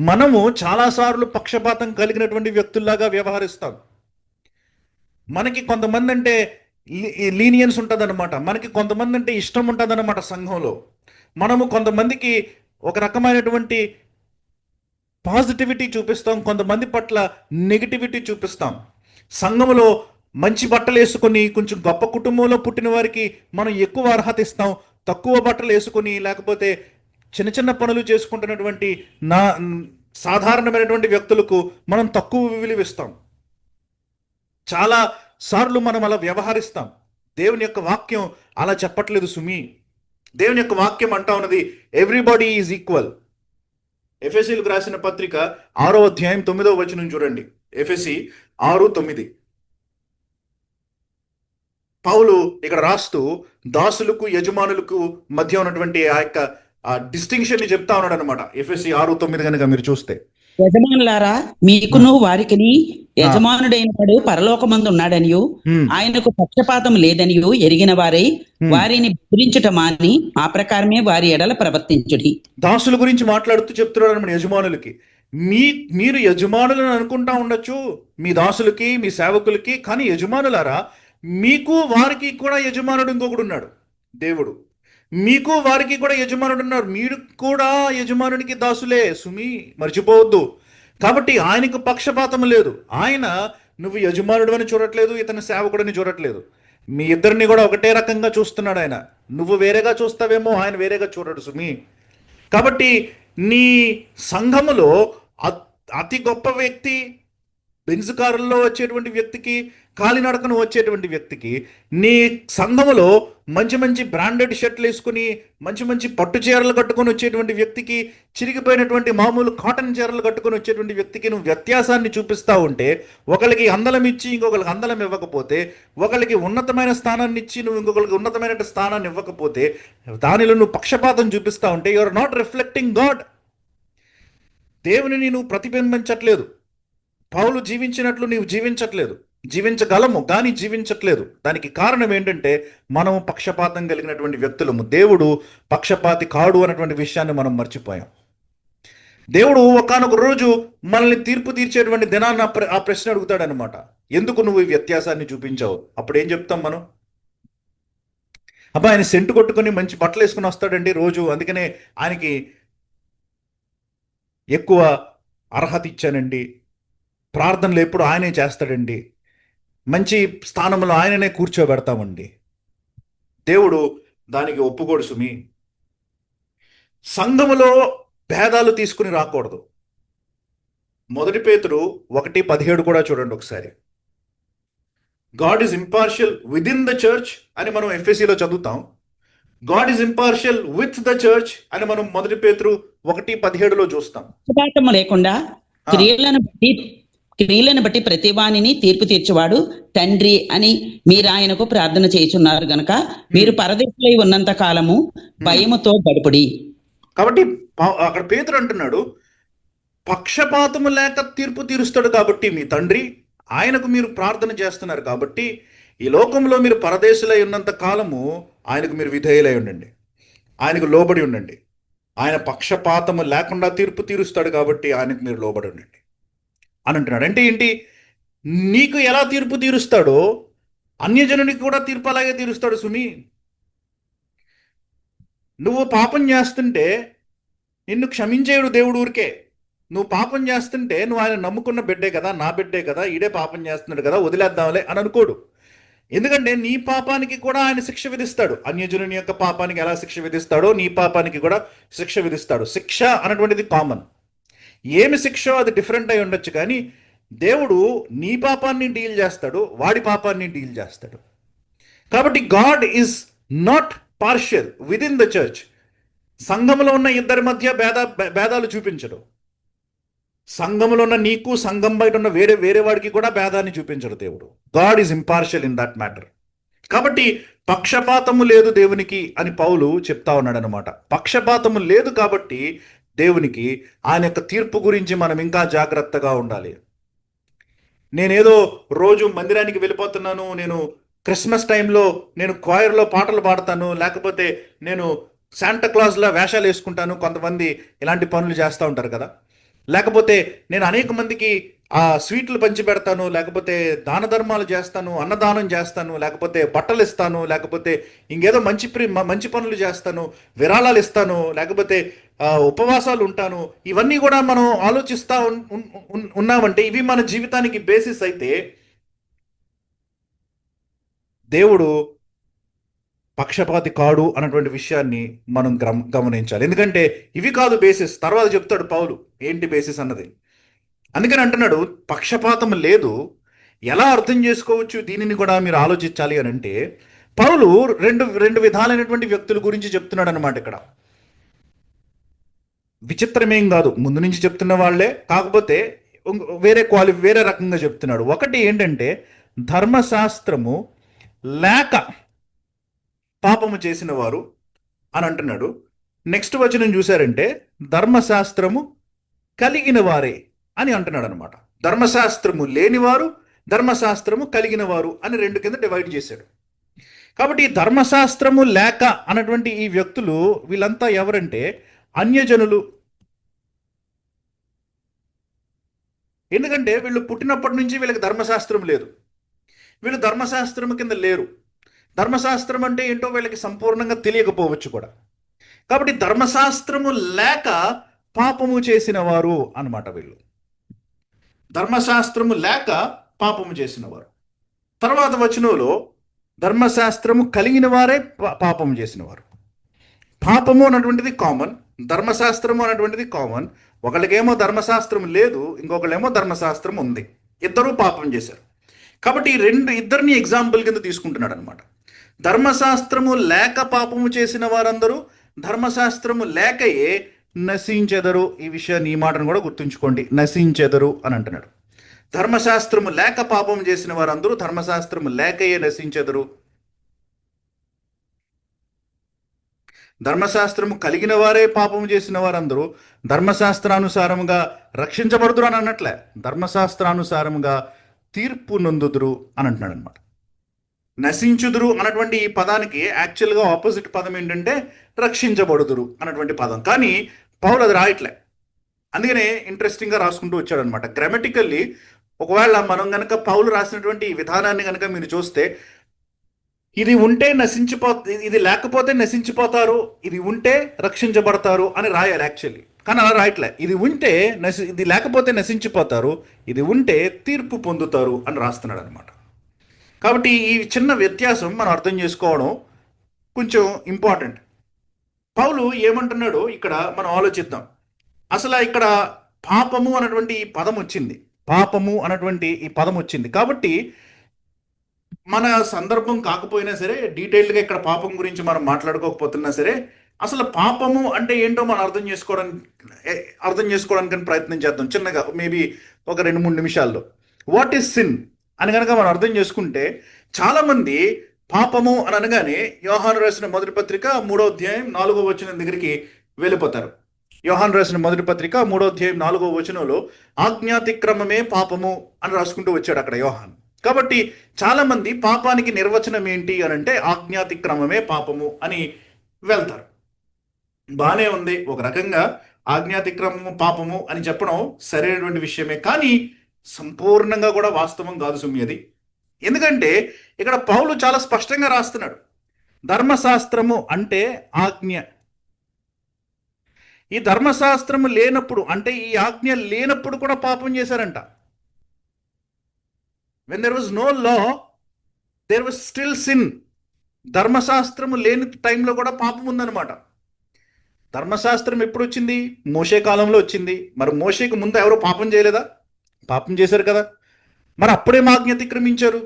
[SPEAKER 1] మనము చాలాసార్లు పక్షపాతం కలిగినటువంటి వ్యక్తుల్లాగా వ్యవహరిస్తాం. మనకి కొంతమంది అంటే లీనియన్స్ ఉంటుందన్నమాట, మనకి కొంతమంది అంటే ఇష్టం ఉంటుందన్నమాట సంఘంలో. మనము కొంతమందికి ఒక రకమైనటువంటి పాజిటివిటీ చూపిస్తాం, కొంతమంది పట్ల నెగిటివిటీ చూపిస్తాం. సంఘములో మంచి బట్టలు వేసుకొని కొంచెం గొప్ప కుటుంబంలో పుట్టిన వారికి మనం ఎక్కువ అర్హత ఇస్తాం, తక్కువ బట్టలు వేసుకొని లేకపోతే చిన్న చిన్న పనులు చేసుకుంటున్నటువంటి సాధారణమైనటువంటి వ్యక్తులకు మనం తక్కువ విలువిస్తాం. చాలా సార్లు మనం అలా వ్యవహరిస్తాం. దేవుని యొక్క వాక్యం అలా చెప్పట్లేదు సుమి. దేవుని యొక్క వాక్యం అంటా ఉన్నది ఎవ్రీబడి ఈజ్ ఈక్వల్. ఎఫెసీలకు రాసిన పత్రిక 6వ అధ్యాయం 9వ వచనం చూడండి. ఎఫెసీ 6:9. పౌలు ఇక్కడ రాస్తూ దాసులకు యజమానులకు మధ్య ఉన్నటువంటి ఆ యొక్క డిస్టింక్షన్ ని చెప్తా ఉన్నాడు అనమాట. ఎఫెసీ 6:9 కనుక మీరు చూస్తే,
[SPEAKER 2] యజమానులారా మీకును వారికిని యజమానుడైన వాడు పరలోకమందు ఉన్నాడనియు ఆయనకు పక్షపాతం లేదనియు ఎరిగిన వారై వారిని బెదిరించుట మాని ఆ ప్రకారమే వారి ఎడల ప్రవర్తించుడి.
[SPEAKER 1] దాసుల గురించి మాట్లాడుతూ చెప్తున్నాడు అనమాట యజమానులకి. మీరు యజమానులను అనుకుంటా ఉండొచ్చు మీ దాసులకి, మీ సేవకులకి, కానీ యజమానులారా మీకు వారికి కూడా యజమానుడు ఇంకొకడు ఉన్నాడు, దేవుడు. మీకు వారికి కూడా యజమానుడు ఉన్నారు, మీరు కూడా యజమానునికి దాసులే సుమి, మర్చిపోవద్దు. కాబట్టి ఆయనకు పక్షపాతం లేదు. ఆయన నువ్వు యజమానుడు అని చూడట్లేదు, ఇతని సేవకుడని చూడట్లేదు. మీ ఇద్దరిని కూడా ఒకటే రకంగా చూస్తున్నాడు ఆయన. నువ్వు వేరేగా చూస్తావేమో, ఆయన వేరేగా చూడడు సుమి. కాబట్టి నీ సంఘములో అతి గొప్ప వ్యక్తి, బెంజ్ కారుల్లో వచ్చేటువంటి వ్యక్తికి, కాలినడకను వచ్చేటువంటి వ్యక్తికి, నీ సంఘములో మంచి మంచి బ్రాండెడ్ షర్ట్లు వేసుకుని మంచి మంచి పట్టు చీరలు కట్టుకొని వచ్చేటువంటి వ్యక్తికి, చిరిగిపోయినటువంటి మామూలు కాటన్ చీరలు కట్టుకొని వచ్చేటువంటి వ్యక్తికి నువ్వు వ్యత్యాసాన్ని చూపిస్తూ ఉంటే, ఒకరికి అందలం ఇచ్చి ఇంకొకరికి అందలం ఇవ్వకపోతే, ఒకరికి ఉన్నతమైన స్థానాన్ని ఇచ్చి నువ్వు ఇంకొకరికి ఉన్నతమైన స్థానాన్ని ఇవ్వకపోతే, దానిలో నువ్వు పక్షపాతం చూపిస్తూ ఉంటే you are not reflecting God. దేవుని నువ్వు ప్రతిబింబించట్లేదు. పౌలు జీవించినట్లు నీవు జీవించట్లేదు. జీవించగలము కానీ జీవించట్లేదు. దానికి కారణం ఏంటంటే మనము పక్షపాతం కలిగినటువంటి వ్యక్తులము. దేవుడు పక్షపాతి కాడు అన్నటువంటి విషయాన్ని మనం మర్చిపోయాం. దేవుడు ఒకానొక రోజు మనల్ని తీర్పు తీర్చేటువంటి దినాన్ని ఆ ప్రశ్న అడుగుతాడనమాట, ఎందుకు నువ్వు ఈ వ్యత్యాసాన్ని చూపించావు? అప్పుడు ఏం చెప్తాం మనం? అబ్బా ఆయన సెంటు కొట్టుకొని మంచి బట్టలు వేసుకుని వస్తాడండి రోజు, అందుకనే ఆయనకి ఎక్కువ అర్హత ఇచ్చానండి, ప్రార్థనలు ఎప్పుడు ఆయనే చేస్తాడండి, మంచి స్థానంలో ఆయననే కూర్చోబెడతామండి. దేవుడు దానికి ఒప్పుకోడు సుమి. సంఘములో భేదాలు తీసుకుని రాకూడదు. 1 పేతురు 1:17 కూడా చూడండి ఒకసారి. God is impartial with in the church అని మనం ఎఫ్ఎస్సిలో చదువుతాం. God is impartial with the church అని మనం 1 పేతురు 1:17 చూస్తాం.
[SPEAKER 2] పక్షపాతము లేకుండా క్రియలను బట్టి క్రియలను బట్టి ప్రతి వానిని తీర్పు తీర్చువాడు తండ్రి అని మీరు ఆయనకు ప్రార్థన చేయుచున్నారు గనక మీరు పరదేశులై ఉన్నంత కాలము భయముతో గడుపుడి.
[SPEAKER 1] కాబట్టి అక్కడ పేతురు అంటున్నాడు, పక్షపాతము లేక తీర్పు తీరుస్తాడు కాబట్టి మీ తండ్రి, ఆయనకు మీరు ప్రార్థన చేస్తున్నారు కాబట్టి ఈ లోకంలో మీరు పరదేశులై ఉన్నంత కాలము ఆయనకు మీరు విధేయులై ఉండండి, ఆయనకు లోబడి ఉండండి. ఆయన పక్షపాతము లేకుండా తీర్పు తీరుస్తాడు కాబట్టి ఆయనకు మీరు లోబడి ఉండండి అని అంటున్నాడు. అంటే ఏంటి? నీకు ఎలా తీర్పు తీరుస్తాడో అన్యజనునికి కూడా తీర్పు అలాగే తీరుస్తాడు సుమి. నువ్వు పాపం చేస్తుంటే నిన్ను క్షమించేయుడు దేవుడు ఊరికే. నువ్వు పాపం చేస్తుంటే నువ్వు ఆయన నమ్ముకున్న బిడ్డే కదా, నా బిడ్డే కదా, ఈడే పాపం చేస్తున్నాడు కదా, వదిలేద్దాంలే అని అనుకోడు. ఎందుకంటే నీ పాపానికి కూడా ఆయన శిక్ష విధిస్తాడు. అన్యజనుని యొక్క పాపానికి ఎలా శిక్ష విధిస్తాడో నీ పాపానికి కూడా శిక్ష విధిస్తాడు. శిక్ష అన్నటువంటిది కామన్. ఏమి శిక్షో అది డిఫరెంట్ అయి ఉండొచ్చు, కానీ దేవుడు నీ పాపాన్ని డీల్ చేస్తాడు, వాడి పాపాన్ని డీల్ చేస్తాడు. కాబట్టి God is not partial with in the church. సంఘంలో ఉన్న ఇద్దరి మధ్య భేదాలు చూపించడు. సంఘంలో ఉన్న నీకు, సంఘం బయట ఉన్న వేరే వాడికి కూడా భేదాన్ని చూపించడు దేవుడు. God is impartial in that matter. కాబట్టి పక్షపాతము లేదు దేవునికి అని పౌలు చెప్తా ఉన్నాడు అనమాట. పక్షపాతము లేదు కాబట్టి దేవునికి ఆయన యొక్క తీర్పు గురించి మనం ఇంకా జాగ్రత్తగా ఉండాలి. నేనేదో రోజు మందిరానికి వెళ్ళిపోతున్నాను, నేను క్రిస్మస్ టైంలో నేను క్వైర్లో పాటలు పాడతాను, లేకపోతే నేను శాంటాక్లాజ్లా వేషాలు వేసుకుంటాను, కొంతమంది ఇలాంటి పనులు చేస్తూ ఉంటారు కదా. లేకపోతే నేను అనేక మందికి స్వీట్లు పంచి పెడతాను, లేకపోతే దాన ధర్మాలు చేస్తాను, అన్నదానం చేస్తాను, లేకపోతే బట్టలు ఇస్తాను, లేకపోతే ఇంకేదో మంచి పనులు చేస్తాను, విరాళాలు ఇస్తాను, లేకపోతే ఉపవాసాలు ఉంటాను. ఇవన్నీ కూడా మనం ఆలోచిస్తూ ఉన్నామంటే ఇవి మన జీవితానికి బేసిస్ అయితే దేవుడు పక్షపాతి కాడు అన్నటువంటి విషయాన్ని మనం గమనించాలి. ఎందుకంటే ఇవి కాదు బేసిస్. తర్వాత చెప్తాడు పౌలు ఏంటి బేసిస్ అన్నది. అందుకని అంటున్నాడు పక్షపాతం లేదు. ఎలా అర్థం చేసుకోవచ్చు దీనిని కూడా మీరు ఆలోచించాలి అని అంటే పౌలు రెండు విధాలైనటువంటి వ్యక్తుల గురించి చెప్తున్నాడు అనమాట. ఇక్కడ విచిత్రమేం కాదు, ముందు నుంచి చెప్తున్న వాళ్ళే, కాకపోతే వేరే రకంగా చెప్తున్నాడు. ఒకటి ఏంటంటే ధర్మశాస్త్రము లేక పాపము చేసిన వారు అని అంటున్నాడు. నెక్స్ట్ వచనం చూశారంటే ధర్మశాస్త్రము కలిగిన వారే అని అంటున్నాడు అనమాట. ధర్మశాస్త్రము లేనివారు, ధర్మశాస్త్రము కలిగిన వారు అని రెండు కింద డివైడ్ చేశాడు. కాబట్టి ధర్మశాస్త్రము లేక అన్నటువంటి ఈ వ్యక్తులు వీళ్ళంతా ఎవరంటే అన్యజనులు. ఎందుకంటే వీళ్ళు పుట్టినప్పటి నుంచి వీళ్ళకి ధర్మశాస్త్రం లేదు, వీళ్ళు ధర్మశాస్త్రం కింద లేరు. ధర్మశాస్త్రం అంటే ఏంటో వీళ్ళకి సంపూర్ణంగా తెలియకపోవచ్చు కూడా. కాబట్టి ధర్మశాస్త్రము లేక పాపము చేసిన వారు అన్నమాట వీళ్ళు. ధర్మశాస్త్రము లేక పాపము చేసిన వారు. తర్వాత వచనంలో ధర్మశాస్త్రము కలిగిన వారే పాపము చేసిన వారు. పాపము అన్నటువంటిది కామన్, ధర్మశాస్త్రము అన్నటువంటిది కామన్. ఒకళ్ళకేమో ధర్మశాస్త్రం లేదు, ఇంకొకళ్ళేమో ధర్మశాస్త్రం ఉంది. ఇద్దరూ పాపం చేశారు. కాబట్టి ఇద్దరిని ఎగ్జాంపుల్ కింద తీసుకుంటున్నాడు అనమాట. ధర్మశాస్త్రము లేక పాపము చేసిన వారందరూ ధర్మశాస్త్రము లేకయే నశించెదరు. ఈ విషయాన్ని, ఈ మాటను కూడా గుర్తుంచుకోండి, నశించెదరు అని అంటున్నాడు. ధర్మశాస్త్రము లేక పాపం చేసిన వారందరూ ధర్మశాస్త్రము లేకయే నశించెదరు. ధర్మశాస్త్రము కలిగిన వారే పాపము చేసిన వారందరూ ధర్మశాస్త్రానుసారముగా రక్షించబడుదురు అని అన్నట్లే, ధర్మశాస్త్రానుసారముగా తీర్పు నొందుదురు అని అంటున్నాడు అనమాట. నశించుదురు అన్నటువంటి ఈ పదానికి యాక్చువల్గా ఆపోజిట్ పదం ఏంటంటే రక్షించబడుదురు అన్నటువంటి పదం. కానీ పౌలు అది రాయట్లే, అందుకనే ఇంట్రెస్టింగ్గా రాసుకుంటూ వచ్చాడు అనమాట. గ్రామటికల్లీ ఒకవేళ మనం కనుక పౌలు రాసినటువంటి ఈ విధానాన్ని కనుక మీరు చూస్తే, ఇది ఉంటే ఇది లేకపోతే నశించిపోతారు, ఇది ఉంటే రక్షించబడతారు అని రాయాలి యాక్చువల్లీ. కానీ అలా రాయట్లే. ఇది లేకపోతే నశించిపోతారు, ఇది ఉంటే తీర్పు పొందుతారు అని రాస్తున్నాడు అనమాట. కాబట్టి ఈ చిన్న వ్యత్యాసం మనం అర్థం చేసుకోవడం కొంచెం ఇంపార్టెంట్. పౌలు ఏమంటున్నాడో ఇక్కడ మనం ఆలోచిద్దాం. అసలు ఇక్కడ పాపము అన్నటువంటి ఈ పదం వచ్చింది, కాబట్టి మన సందర్భం కాకపోయినా సరే, డీటెయిల్డ్గా ఇక్కడ పాపం గురించి మనం మాట్లాడుకోకపోతున్నా సరే, అసలు పాపము అంటే ఏంటో మనం అర్థం చేసుకోవడానికి ప్రయత్నం చేద్దాం. చిన్నగా మేబీ ఒక 2-3 నిమిషాల్లో. వాట్ ఈస్ సిన్ అని కనుక మనం అర్థం చేసుకుంటే, చాలామంది పాపము అని అనగానే యోహాను రాసిన మొదటి పత్రిక 3వ అధ్యాయం 4వ వచనం దగ్గరికి వెళ్ళిపోతారు. యోహాను రాసిన మొదటి పత్రిక 3వ అధ్యాయం 4వ వచనంలో ఆజ్ఞాతిక్రమమే పాపము అని రాసుకుంటూ వచ్చాడు అక్కడ యోహాను. కాబట్టి చాలామంది పాపానికి నిర్వచనం ఏంటి అని అంటే ఆజ్ఞాతిక్రమమే పాపము అని వెళ్తారు. బానే ఉంది, ఒక రకంగా ఆజ్ఞాతిక్రమము పాపము అని చెప్పడం సరైనటువంటి విషయమే, కానీ సంపూర్ణంగా కూడా వాస్తవం కాదు సుమి అది. ఎందుకంటే ఇక్కడ పౌలు చాలా స్పష్టంగా రాస్తున్నాడు, ధర్మశాస్త్రము అంటే ఆజ్ఞ. ఈ ధర్మశాస్త్రము లేనప్పుడు అంటే ఈ ఆజ్ఞ లేనప్పుడు కూడా పాపం చేశారంట. When there was no law there was still sin. ధర్మశాస్త్రము లేని టైంలో కూడా పాపం ఉందన్నమాట. ధర్మశాస్త్రం ఎప్పుడు వచ్చింది? మోషే కాలంలో వచ్చింది. మరి మోషేకి ముందు ఎవరు పాపం చేయలేదా? పాపం చేశారు కదా. మరి అప్పుడేం ఆజ్ఞ అతిక్రమించారు?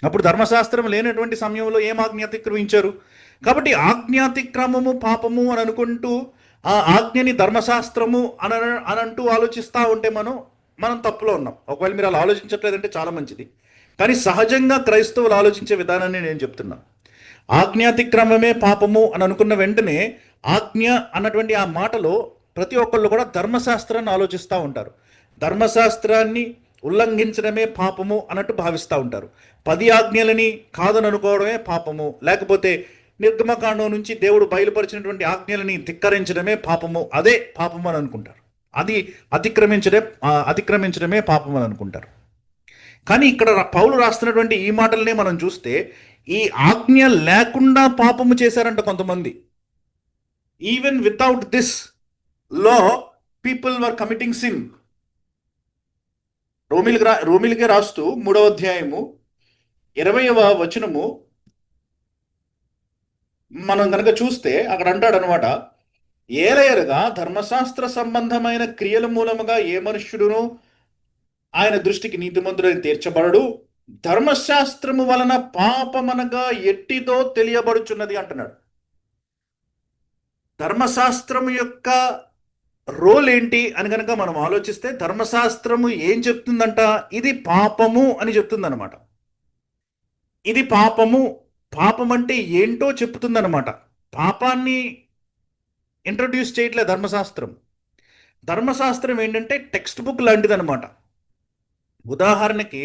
[SPEAKER 1] అప్పుడు ధర్మశాస్త్రం లేనటువంటి సమయంలో ఏం ఆజ్ఞ అతిక్రమించారు? కాబట్టి ఆజ్ఞాతిక్రమము పాపము అని అనుకుంటూ ఆ ఆజ్ఞని ధర్మశాస్త్రము అని అంటూ ఆలోచిస్తూ ఉంటే మనం తప్పులో ఉన్నాం. ఒకవేళ మీరు అలా ఆలోచించట్లేదంటే చాలా మంచిది. కానీ సహజంగా క్రైస్తవులు ఆలోచించే విధానాన్ని నేను చెప్తున్నాను. ఆజ్ఞాతిక్రమమే పాపము అని అనుకున్న వెంటనే ఆజ్ఞ అన్నటువంటి ఆ మాటలో ప్రతి ఒక్కళ్ళు కూడా ధర్మశాస్త్రాన్ని ఆలోచిస్తూ ఉంటారు. ధర్మశాస్త్రాన్ని ఉల్లంఘించడమే పాపము అన్నట్టు భావిస్తూ ఉంటారు. 10 ఆజ్ఞలని కాదని అనుకోవడమే పాపము, లేకపోతే నిర్గమకాండం నుంచి దేవుడు బయలుపరిచినటువంటి ఆజ్ఞలని ధిక్కరించడమే పాపము, అదే పాపము అని అనుకుంటారు. అది అతిక్రమించడమే పాపం అని అనుకుంటారు. కానీ ఇక్కడ పౌలు రాస్తున్నటువంటి ఈ మాటలనే మనం చూస్తే ఈ ఆజ్ఞ లేకుండా పాపము చేశారంట కొంతమంది. Even without this law people were committing sin. రోమిలికే రాస్తూ 3వ అధ్యాయము 20వ వచనము మనం కనుక చూస్తే అక్కడ అంటాడు అనమాట, ఏలయనగా ధర్మశాస్త్ర సంబంధమైన క్రియల మూలముగా ఏ మనుష్యుడును ఆయన దృష్టికి నీతిమంతుడని తీర్చబడడు, ధర్మశాస్త్రము వలన పాపమనగా ఎట్టిదో తెలియబడుచున్నది అంటున్నాడు. ధర్మశాస్త్రము యొక్క రోల్ ఏంటి అని కనుక మనం ఆలోచిస్తే ధర్మశాస్త్రము ఏం చెప్తుందంట? ఇది పాపము అని చెప్తుందన్నమాట. ఇది పాపము, పాపం అంటే ఏంటో చెప్తుందన్నమాట. పాపాన్ని ఇంట్రడ్యూస్ చేయట్లే ధర్మశాస్త్రం. ధర్మశాస్త్రం ఏంటంటే టెక్స్ట్ బుక్ లాంటిది అనమాట. ఉదాహరణకి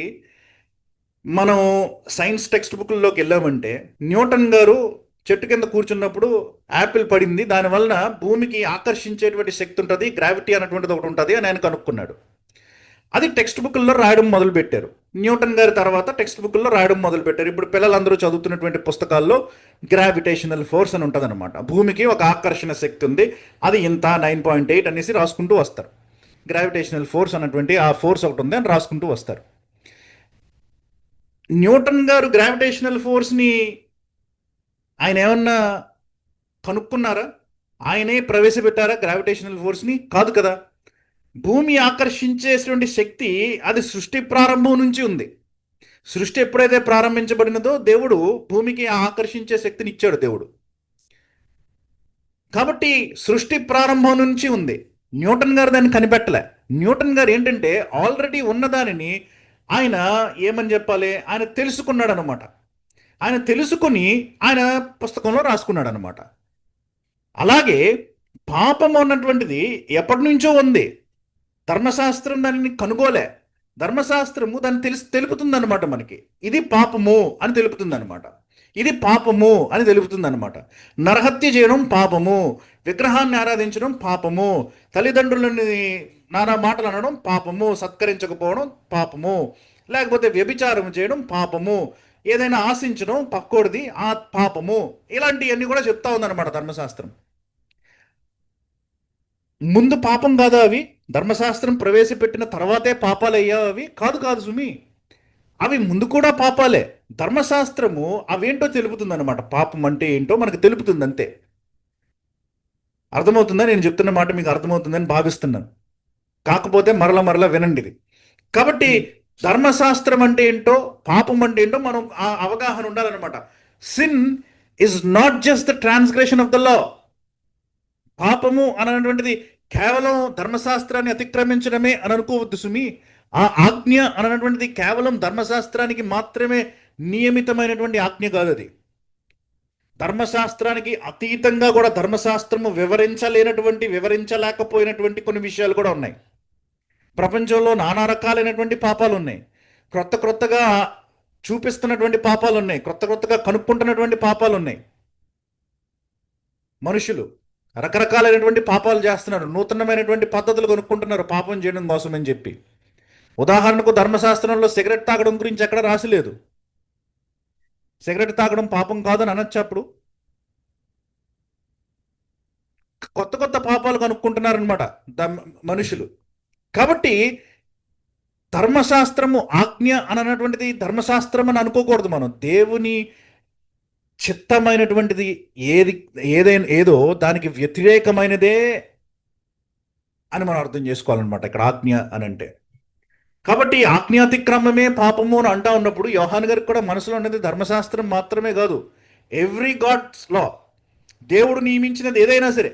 [SPEAKER 1] మనం సైన్స్ టెక్స్ట్ బుక్లోకి వెళ్ళామంటే న్యూటన్ గారు చెట్టు కింద కూర్చున్నప్పుడు యాపిల్ పడింది, దానివలన భూమికి ఆకర్షించేటువంటి శక్తి ఉంటుంది, గ్రావిటీ అన్నటువంటిది ఒకటి ఉంటుంది అని ఆయన కనుక్కున్నాడు. అది టెక్స్ట్ బుక్లో రాయడం మొదలుపెట్టారు. న్యూటన్ గారి తర్వాత టెక్స్ట్ బుక్లో రాయడం మొదలుపెట్టారు. ఇప్పుడు పిల్లలందరూ చదువుతున్నటువంటి పుస్తకాల్లో గ్రావిటేషనల్ ఫోర్స్ అని ఉంటుంది అనమాట. భూమికి ఒక ఆకర్షణ శక్తి ఉంది, అది ఇంత 9.8 అనేసి రాసుకుంటూ వస్తారు. గ్రావిటేషనల్ ఫోర్స్ అన్నటువంటి ఆ ఫోర్స్ ఒకటి ఉంది అని రాసుకుంటూ వస్తారు. న్యూటన్ గారు గ్రావిటేషనల్ ఫోర్స్ని ఆయన ఏమన్నా కనుక్కున్నారా? ఆయనే ప్రవేశపెట్టారా గ్రావిటేషనల్ ఫోర్స్ని? కాదు కదా. భూమి ఆకర్షించేటువంటి శక్తి అది సృష్టి ప్రారంభం నుంచి ఉంది. సృష్టి ఎప్పుడైతే ప్రారంభించబడినదో దేవుడు భూమికి ఆకర్షించే శక్తిని ఇచ్చాడు దేవుడు. కాబట్టి సృష్టి ప్రారంభం నుంచి ఉంది. న్యూటన్ గారు దాన్ని కనిపెట్టలే. న్యూటన్ గారు ఏంటంటే ఆల్రెడీ ఉన్నదానిని ఆయన ఏమని చెప్పాలి, ఆయన తెలుసుకున్నాడు అనమాట. ఆయన తెలుసుకుని ఆయన పుస్తకంలో రాసుకున్నాడు అనమాట. అలాగే పాపం అన్నటువంటిది ఎప్పటి నుంచో ఉంది. ధర్మశాస్త్రం దానిని కనుగోలే. ధర్మశాస్త్రము దాన్ని తెలుపుతుంది అనమాట. మనకి ఇది పాపము అని తెలుపుతుంది అనమాట. ఇది పాపము అని తెలుపుతుంది అనమాట. నరహత్య చేయడం పాపము, విగ్రహాన్ని ఆరాధించడం పాపము, తల్లిదండ్రులని నానా మాటలు అనడం పాపము, సత్కరించకపోవడం పాపము, లేకపోతే వ్యభిచారం చేయడం పాపము, ఏదైనా ఆశించడం పక్కోడిది ఆ పాపము, ఇలాంటివన్నీ కూడా చెప్తా ఉందన్నమాట ధర్మశాస్త్రం. ముందు పాపం కాదా అవి? ధర్మశాస్త్రం ప్రవేశపెట్టిన తర్వాతే పాపాలు అయ్యా అవి? కాదు కాదు సుమి, అవి ముందు కూడా పాపాలే. ధర్మశాస్త్రము అవేంటో తెలుపుతుంది అనమాట. పాపం అంటే ఏంటో మనకు తెలుపుతుంది అంతే. అర్థమవుతుందా? నేను చెప్తున్న మాట మీకు అర్థమవుతుందని భావిస్తున్నాను. కాకపోతే మరల వినండి ఇది. కాబట్టి ధర్మశాస్త్రం అంటే ఏంటో, పాపం అంటే ఏంటో మనం ఆ అవగాహన ఉండాలన్నమాట. Sin is not just the transgression of the law. పాపము అనేటువంటిది కేవలం ధర్మశాస్త్రాన్ని అతిక్రమించడమే అని అనుకోవద్దు సుమి. ఆ ఆజ్ఞ అన్నటువంటిది కేవలం ధర్మశాస్త్రానికి మాత్రమే నియమితమైనటువంటి ఆజ్ఞ కాదు అది. ధర్మశాస్త్రానికి అతీతంగా కూడా ధర్మశాస్త్రము వివరించలేకపోయినటువంటి కొన్ని విషయాలు కూడా ఉన్నాయి. ప్రపంచంలో నానా రకాలైనటువంటి పాపాలు ఉన్నాయి. క్రొత్త క్రొత్తగా చూపిస్తున్నటువంటి పాపాలు ఉన్నాయి. క్రొత్త క్రొత్తగా కనుక్కుంటున్నటువంటి పాపాలు ఉన్నాయి. మనుషులు రకరకాలైనటువంటి పాపాలు చేస్తున్నారు. నూతనమైనటువంటి పద్ధతులు కొనుక్కుంటున్నారు పాపం చేయడం కోసం అని చెప్పి. ఉదాహరణకు ధర్మశాస్త్రంలో సిగరెట్ తాగడం గురించి ఎక్కడ రాసిలేదు. సిగరెట్ తాగడం పాపం కాదని అనొచ్చు. అప్పుడు కొత్త కొత్త పాపాలు కనుక్కుంటున్నారనమాట మనుషులు. కాబట్టి ధర్మశాస్త్రము ఆజ్ఞ అని అన్నటువంటిది ధర్మశాస్త్రం అని అనుకోకూడదు మనం. దేవుని చిత్తమైనటువంటిది ఏదో దానికి వ్యతిరేకమైనదే అని మనం అర్థం చేసుకోవాలన్నమాట ఇక్కడ ఆజ్ఞ అని అంటే. కాబట్టి ఆజ్ఞాతిక్రమమే పాపము అని అంటా ఉన్నప్పుడు యోహాన్ గారికి కూడా మనసులో ఉన్నది ధర్మశాస్త్రం మాత్రమే కాదు, ఎవ్రీ గాడ్స్ లా, దేవుడు నియమించినది ఏదైనా సరే,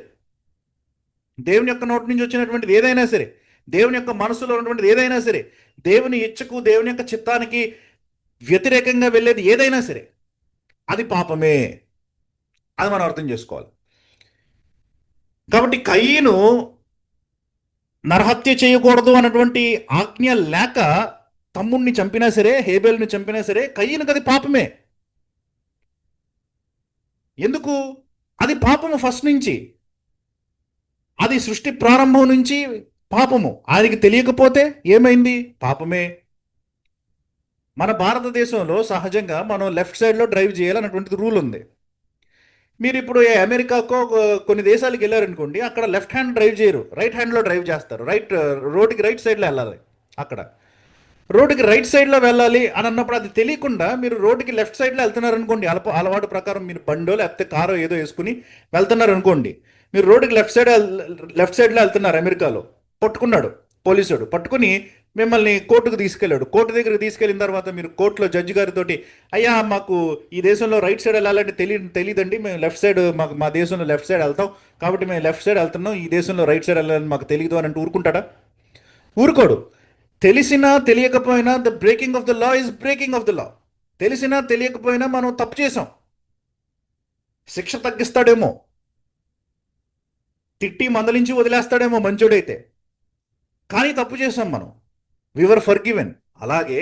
[SPEAKER 1] దేవుని యొక్క నోటి నుంచి వచ్చినటువంటిది ఏదైనా సరే, దేవుని యొక్క మనసులో ఉన్నటువంటిది ఏదైనా సరే, దేవుని ఇచ్చకు దేవుని యొక్క చిత్తానికి వ్యతిరేకంగా వెళ్ళేది ఏదైనా సరే అది పాపమే. అది మనం అర్థం చేసుకోవాలి. కాబట్టి కయ్యను నరహత్య చేయకూడదు అన్నటువంటి ఆజ్ఞ లేక తమ్ముణ్ణి చంపినా సరే, హేబేల్ని చంపినా సరే, కయ్యనుకు అది పాపమే. ఎందుకు? అది పాపము ఫస్ట్ నుంచి. అది సృష్టి ప్రారంభం నుంచి పాపము. ఆయనకి తెలియకపోతే ఏమైంది? పాపమే. మన భారతదేశంలో సహజంగా మనం లెఫ్ట్ సైడ్లో డ్రైవ్ చేయాలన్నటువంటిది రూల్ ఉంది. మీరు ఇప్పుడు అమెరికాకో కొన్ని దేశాలకు వెళ్ళారనుకోండి, అక్కడ లెఫ్ట్ హ్యాండ్ డ్రైవ్ చేయరు, రైట్ హ్యాండ్లో డ్రైవ్ చేస్తారు. రోడ్డుకి రైట్ సైడ్లో వెళ్ళాలి. అక్కడ రోడ్డుకి రైట్ సైడ్లో వెళ్ళాలి అని అన్నప్పుడు అది తెలియకుండా మీరు రోడ్డుకి లెఫ్ట్ సైడ్లో వెళ్తున్నారు అనుకోండి, అలవాటు ప్రకారం మీరు బండో లేకపోతే కారో ఏదో వేసుకుని వెళ్తున్నారు అనుకోండి, మీరు రోడ్డుకి లెఫ్ట్ సైడ్లో వెళ్తున్నారు. అమెరికాలో పట్టుకున్నాడు పోలీసుడు, పట్టుకుని మిమ్మల్ని కోర్టుకు తీసుకెళ్ళాడు. కోర్టు దగ్గరికి తీసుకెళ్ళిన తర్వాత మీరు కోర్టులో జడ్జి గారితో, అయ్యా మాకు ఈ దేశంలో రైట్ సైడ్ వెళ్ళాలంటే తెలియదండి, మేము లెఫ్ట్ సైడ్, మా దేశంలో లెఫ్ట్ సైడ్ వెళ్తాం కాబట్టి మేము లెఫ్ట్ సైడ్ వెళ్తున్నాం, ఈ దేశంలో రైట్ సైడ్ వెళ్ళాలని మాకు తెలియదు అని అంటే ఊరుకుంటాడా? ఊరుకోడు. తెలిసినా తెలియకపోయినా the breaking of the law is breaking of the law. తెలిసినా తెలియకపోయినా మనం తప్పు చేసాం, శిక్ష తగ్గిస్తాడేమో, తిట్టి మందలించి వదిలేస్తాడేమో మంచోడైతే, కానీ తప్పు చేసాం మనం. We were forgiven. అలాగే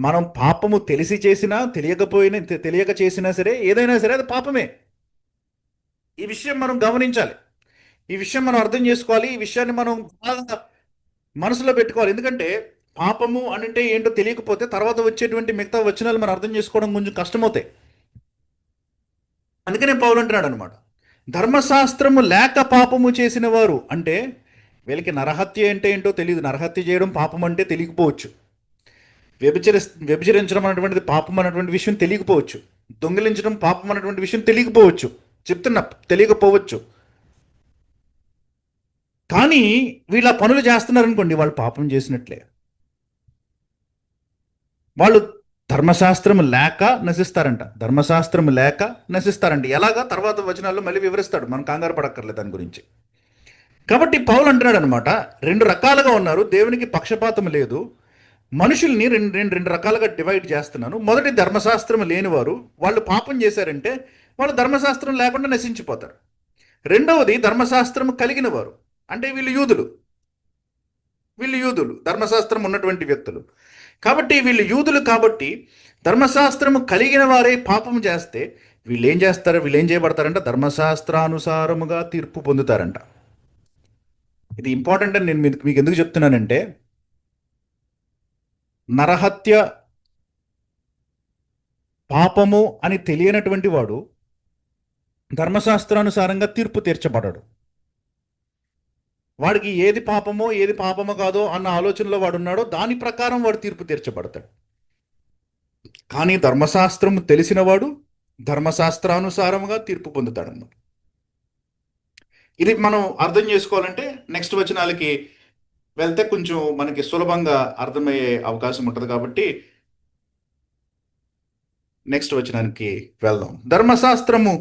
[SPEAKER 1] మనం పాపము తెలిసి చేసినా తెలియక చేసినా సరే, ఏదైనా సరే అది పాపమే. ఈ విషయం మనం గమనించాలి, ఈ విషయం మనం అర్థం చేసుకోవాలి, ఈ విషయాన్ని మనం బాగా మనసులో పెట్టుకోవాలి. ఎందుకంటే పాపము అని అంటే ఏంటో తెలియకపోతే తర్వాత వచ్చేటువంటి మిగతా వచనాలు మనం అర్థం చేసుకోవడం కొంచెం కష్టమవుతాయి. అందుకనే పౌలు అంటున్నాడు అనమాట, ధర్మశాస్త్రము లేక పాపము చేసిన వారు అంటే వీళ్ళకి నరహత్య అంటే ఏంటో తెలియదు. నరహత్య చేయడం పాపం అంటే తెలియకపోవచ్చు, వ్యభిచరించడం అన్నటువంటిది పాపం అన్నటువంటి విషయం తెలియకపోవచ్చు, దొంగిలించడం పాపం అన్నటువంటి విషయం తెలియకపోవచ్చు, చెప్తున్నా తెలియకపోవచ్చు. కానీ వీళ్ళ పనులు చేస్తున్నారనుకోండి, వాళ్ళు పాపం చేసినట్లే. వాళ్ళు ధర్మశాస్త్రం లేక నశిస్తారంట. ధర్మశాస్త్రం లేక నశిస్తారంట. ఎలాగా తర్వాత వచనాల్లో మళ్ళీ వివరిస్తాడు, మనం కంగారు పడక్కర్లేదు దాని గురించి. కాబట్టి పౌలు అంటున్నాడు అనమాట, రెండు రకాలుగా ఉన్నారు, దేవునికి పక్షపాతం లేదు. మనుషుల్ని రెండు రకాలుగా డివైడ్ చేస్తున్నాను. మొదటి ధర్మశాస్త్రం లేనివారు, వాళ్ళు పాపం చేశారంటే వాళ్ళు ధర్మశాస్త్రం లేకుండా నశించిపోతారు. రెండవది ధర్మశాస్త్రం కలిగిన వారు, అంటే వీళ్ళు యూదులు, ధర్మశాస్త్రం ఉన్నటువంటి వ్యక్తులు. కాబట్టి వీళ్ళు యూదులు కాబట్టి ధర్మశాస్త్రము కలిగిన వారే పాపం చేస్తే వీళ్ళు ఏం చేస్తారు? వీళ్ళు ఏం చేయబడతారంట? ధర్మశాస్త్రానుసారముగా తీర్పు పొందుతారంట. ఇది ఇంపార్టెంట్ అని నేను మీకు ఎందుకు చెప్తున్నానంటే, నరహత్య పాపము అని తెలియనటువంటి వాడు ధర్మశాస్త్రానుసారంగా తీర్పు తీర్చబడాడు. వాడికి ఏది పాపమో కాదో అన్న ఆలోచనలో వాడు ఉన్నాడో దాని ప్రకారం వాడు తీర్పు తీర్చబడతాడు. కానీ ధర్మశాస్త్రము తెలిసినవాడు ధర్మశాస్త్రానుసారముగా తీర్పు పొందుతాడన్నమాట. ఇది మనం అర్థం చేసుకోవాలంటే నెక్స్ట్ వచనాలకి వెళ్తే కొంచెం మనకి సులభంగా అర్థమయ్యే అవకాశం ఉంటుంది. కాబట్టి నెక్స్ట్ వచనానికి వెళ్దాం. ధర్మశాస్త్రము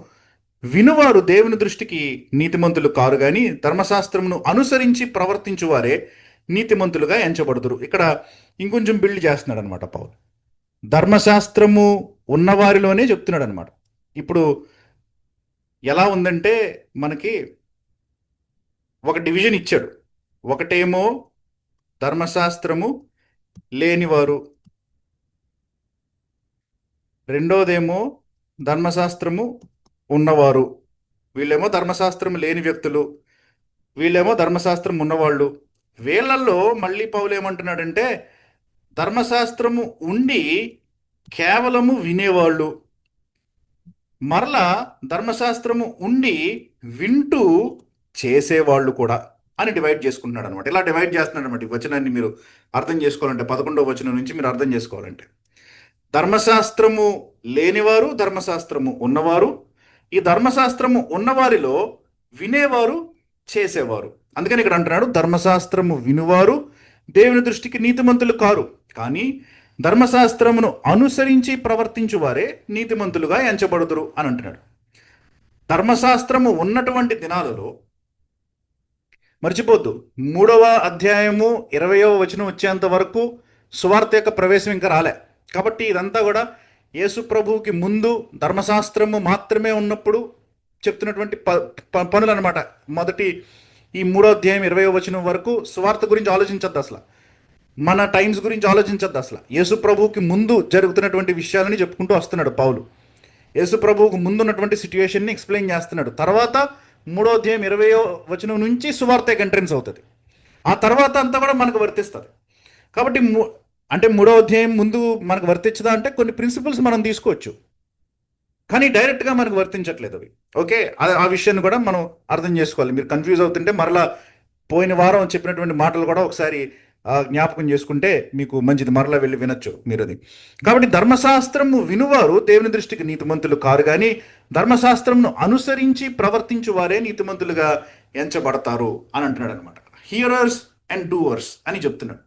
[SPEAKER 1] వినువారు దేవుని దృష్టికి నీతిమంతులు కారు గాని ధర్మశాస్త్రమును అనుసరించి ప్రవర్తించువారే నీతిమంతులుగా ఎంచబడుదురు. ఇక్కడ ఇంకొంచెం బిల్డ్ చేస్తున్నాడు అనమాట పౌలు. ధర్మశాస్త్రము ఉన్నవారిలోనే చెప్తున్నాడు అనమాట. ఇప్పుడు ఎలా ఉందంటే మనకి ఒక డివిజన్ ఇచ్చాడు. ఒకటేమో ధర్మశాస్త్రము లేనివారు, రెండోదేమో ధర్మశాస్త్రము ఉన్నవారు. వీళ్ళేమో ధర్మశాస్త్రం లేని వ్యక్తులు, వీళ్ళేమో ధర్మశాస్త్రం ఉన్నవాళ్ళు. వీళ్ళల్లో మళ్ళీ పౌలు ఏమంటున్నాడంటే ధర్మశాస్త్రము ఉండి కేవలము వినేవాళ్ళు, మరలా ధర్మశాస్త్రము ఉండి వింటూ చేసేవాళ్ళు కూడా అని డివైడ్ చేసుకుంటున్నాడు అనమాట. ఇలా డివైడ్ చేస్తున్నాడు అనమాట. ఈ వచనాన్ని మీరు అర్థం చేసుకోవాలంటే 11వ వచనం నుంచి మీరు అర్థం చేసుకోవాలంటే ధర్మశాస్త్రము లేనివారు, ధర్మశాస్త్రము ఉన్నవారు. ఈ ధర్మశాస్త్రము ఉన్నవారిలో వినేవారు, చేసేవారు. అందుకని ఇక్కడ అంటున్నాడు ధర్మశాస్త్రము వినువారు దేవుని దృష్టికి నీతిమంతులు కారు, కానీ ధర్మశాస్త్రమును అనుసరించి ప్రవర్తించువారే నీతిమంతులుగా ఎంచబడుదురు అని అంటున్నాడు. ధర్మశాస్త్రము ఉన్నటువంటి దినాలలో మర్చిపోద్దు, 3వ అధ్యాయము 20వ వచనం వచ్చేంత వరకు సువార్త యొక్క ప్రవేశం ఇంకా రాలే. కాబట్టి ఇదంతా కూడా యేసు ప్రభువుకి ముందు ధర్మశాస్త్రము మాత్రమే ఉన్నప్పుడు చెప్తున్నటువంటి పనులు అనమాట. మొదటి ఈ 3వ అధ్యాయం 20వ వచనం వరకు సువార్త గురించి ఆలోచించద్దు, అసలు మన టైమ్స్ గురించి ఆలోచించద్దు. అసలు యేసు ప్రభువుకి ముందు జరుగుతున్నటువంటి విషయాలని చెప్పుకుంటూ వస్తున్నాడు పౌలు. యేసు ప్రభువుకు ముందు ఉన్నటువంటి సిచ్యువేషన్ని ఎక్స్ప్లెయిన్ చేస్తున్నాడు. తర్వాత 3వ అధ్యాయం 20వ వచనం నుంచి సువార్తకి ఎంట్రెన్స్ అవుతుంది. ఆ తర్వాత అంతా కూడా మనకు వర్తిస్తుంది. కాబట్టి అంటే 3వ అధ్యాయం ముందు మనకు వర్తించదా అంటే కొన్ని ప్రిన్సిపల్స్ మనం తీసుకోవచ్చు, కానీ డైరెక్ట్గా మనకు వర్తించట్లేదు అవి. ఓకే, ఆ విషయాన్ని కూడా మనం అర్థం చేసుకోవాలి. మీరు కన్ఫ్యూజ్ అవుతుంటే మరలా పోయిన వారం చెప్పినటువంటి మాటలు కూడా ఒకసారి జ్ఞాపకం చేసుకుంటే మీకు మంచిది, మరలా వెళ్ళి వినొచ్చు మీరు అది. కాబట్టి ధర్మశాస్త్రము వినువారు దేవుని దృష్టికి నీతిమంతులు కారు, కానీ ధర్మశాస్త్రంను అనుసరించి ప్రవర్తించు వారే నీతిమంతులుగా ఎంచబడతారు అని అంటున్నాడు అనమాట. హియరర్స్ అండ్ డూవర్స్ అని చెప్తున్నాడు.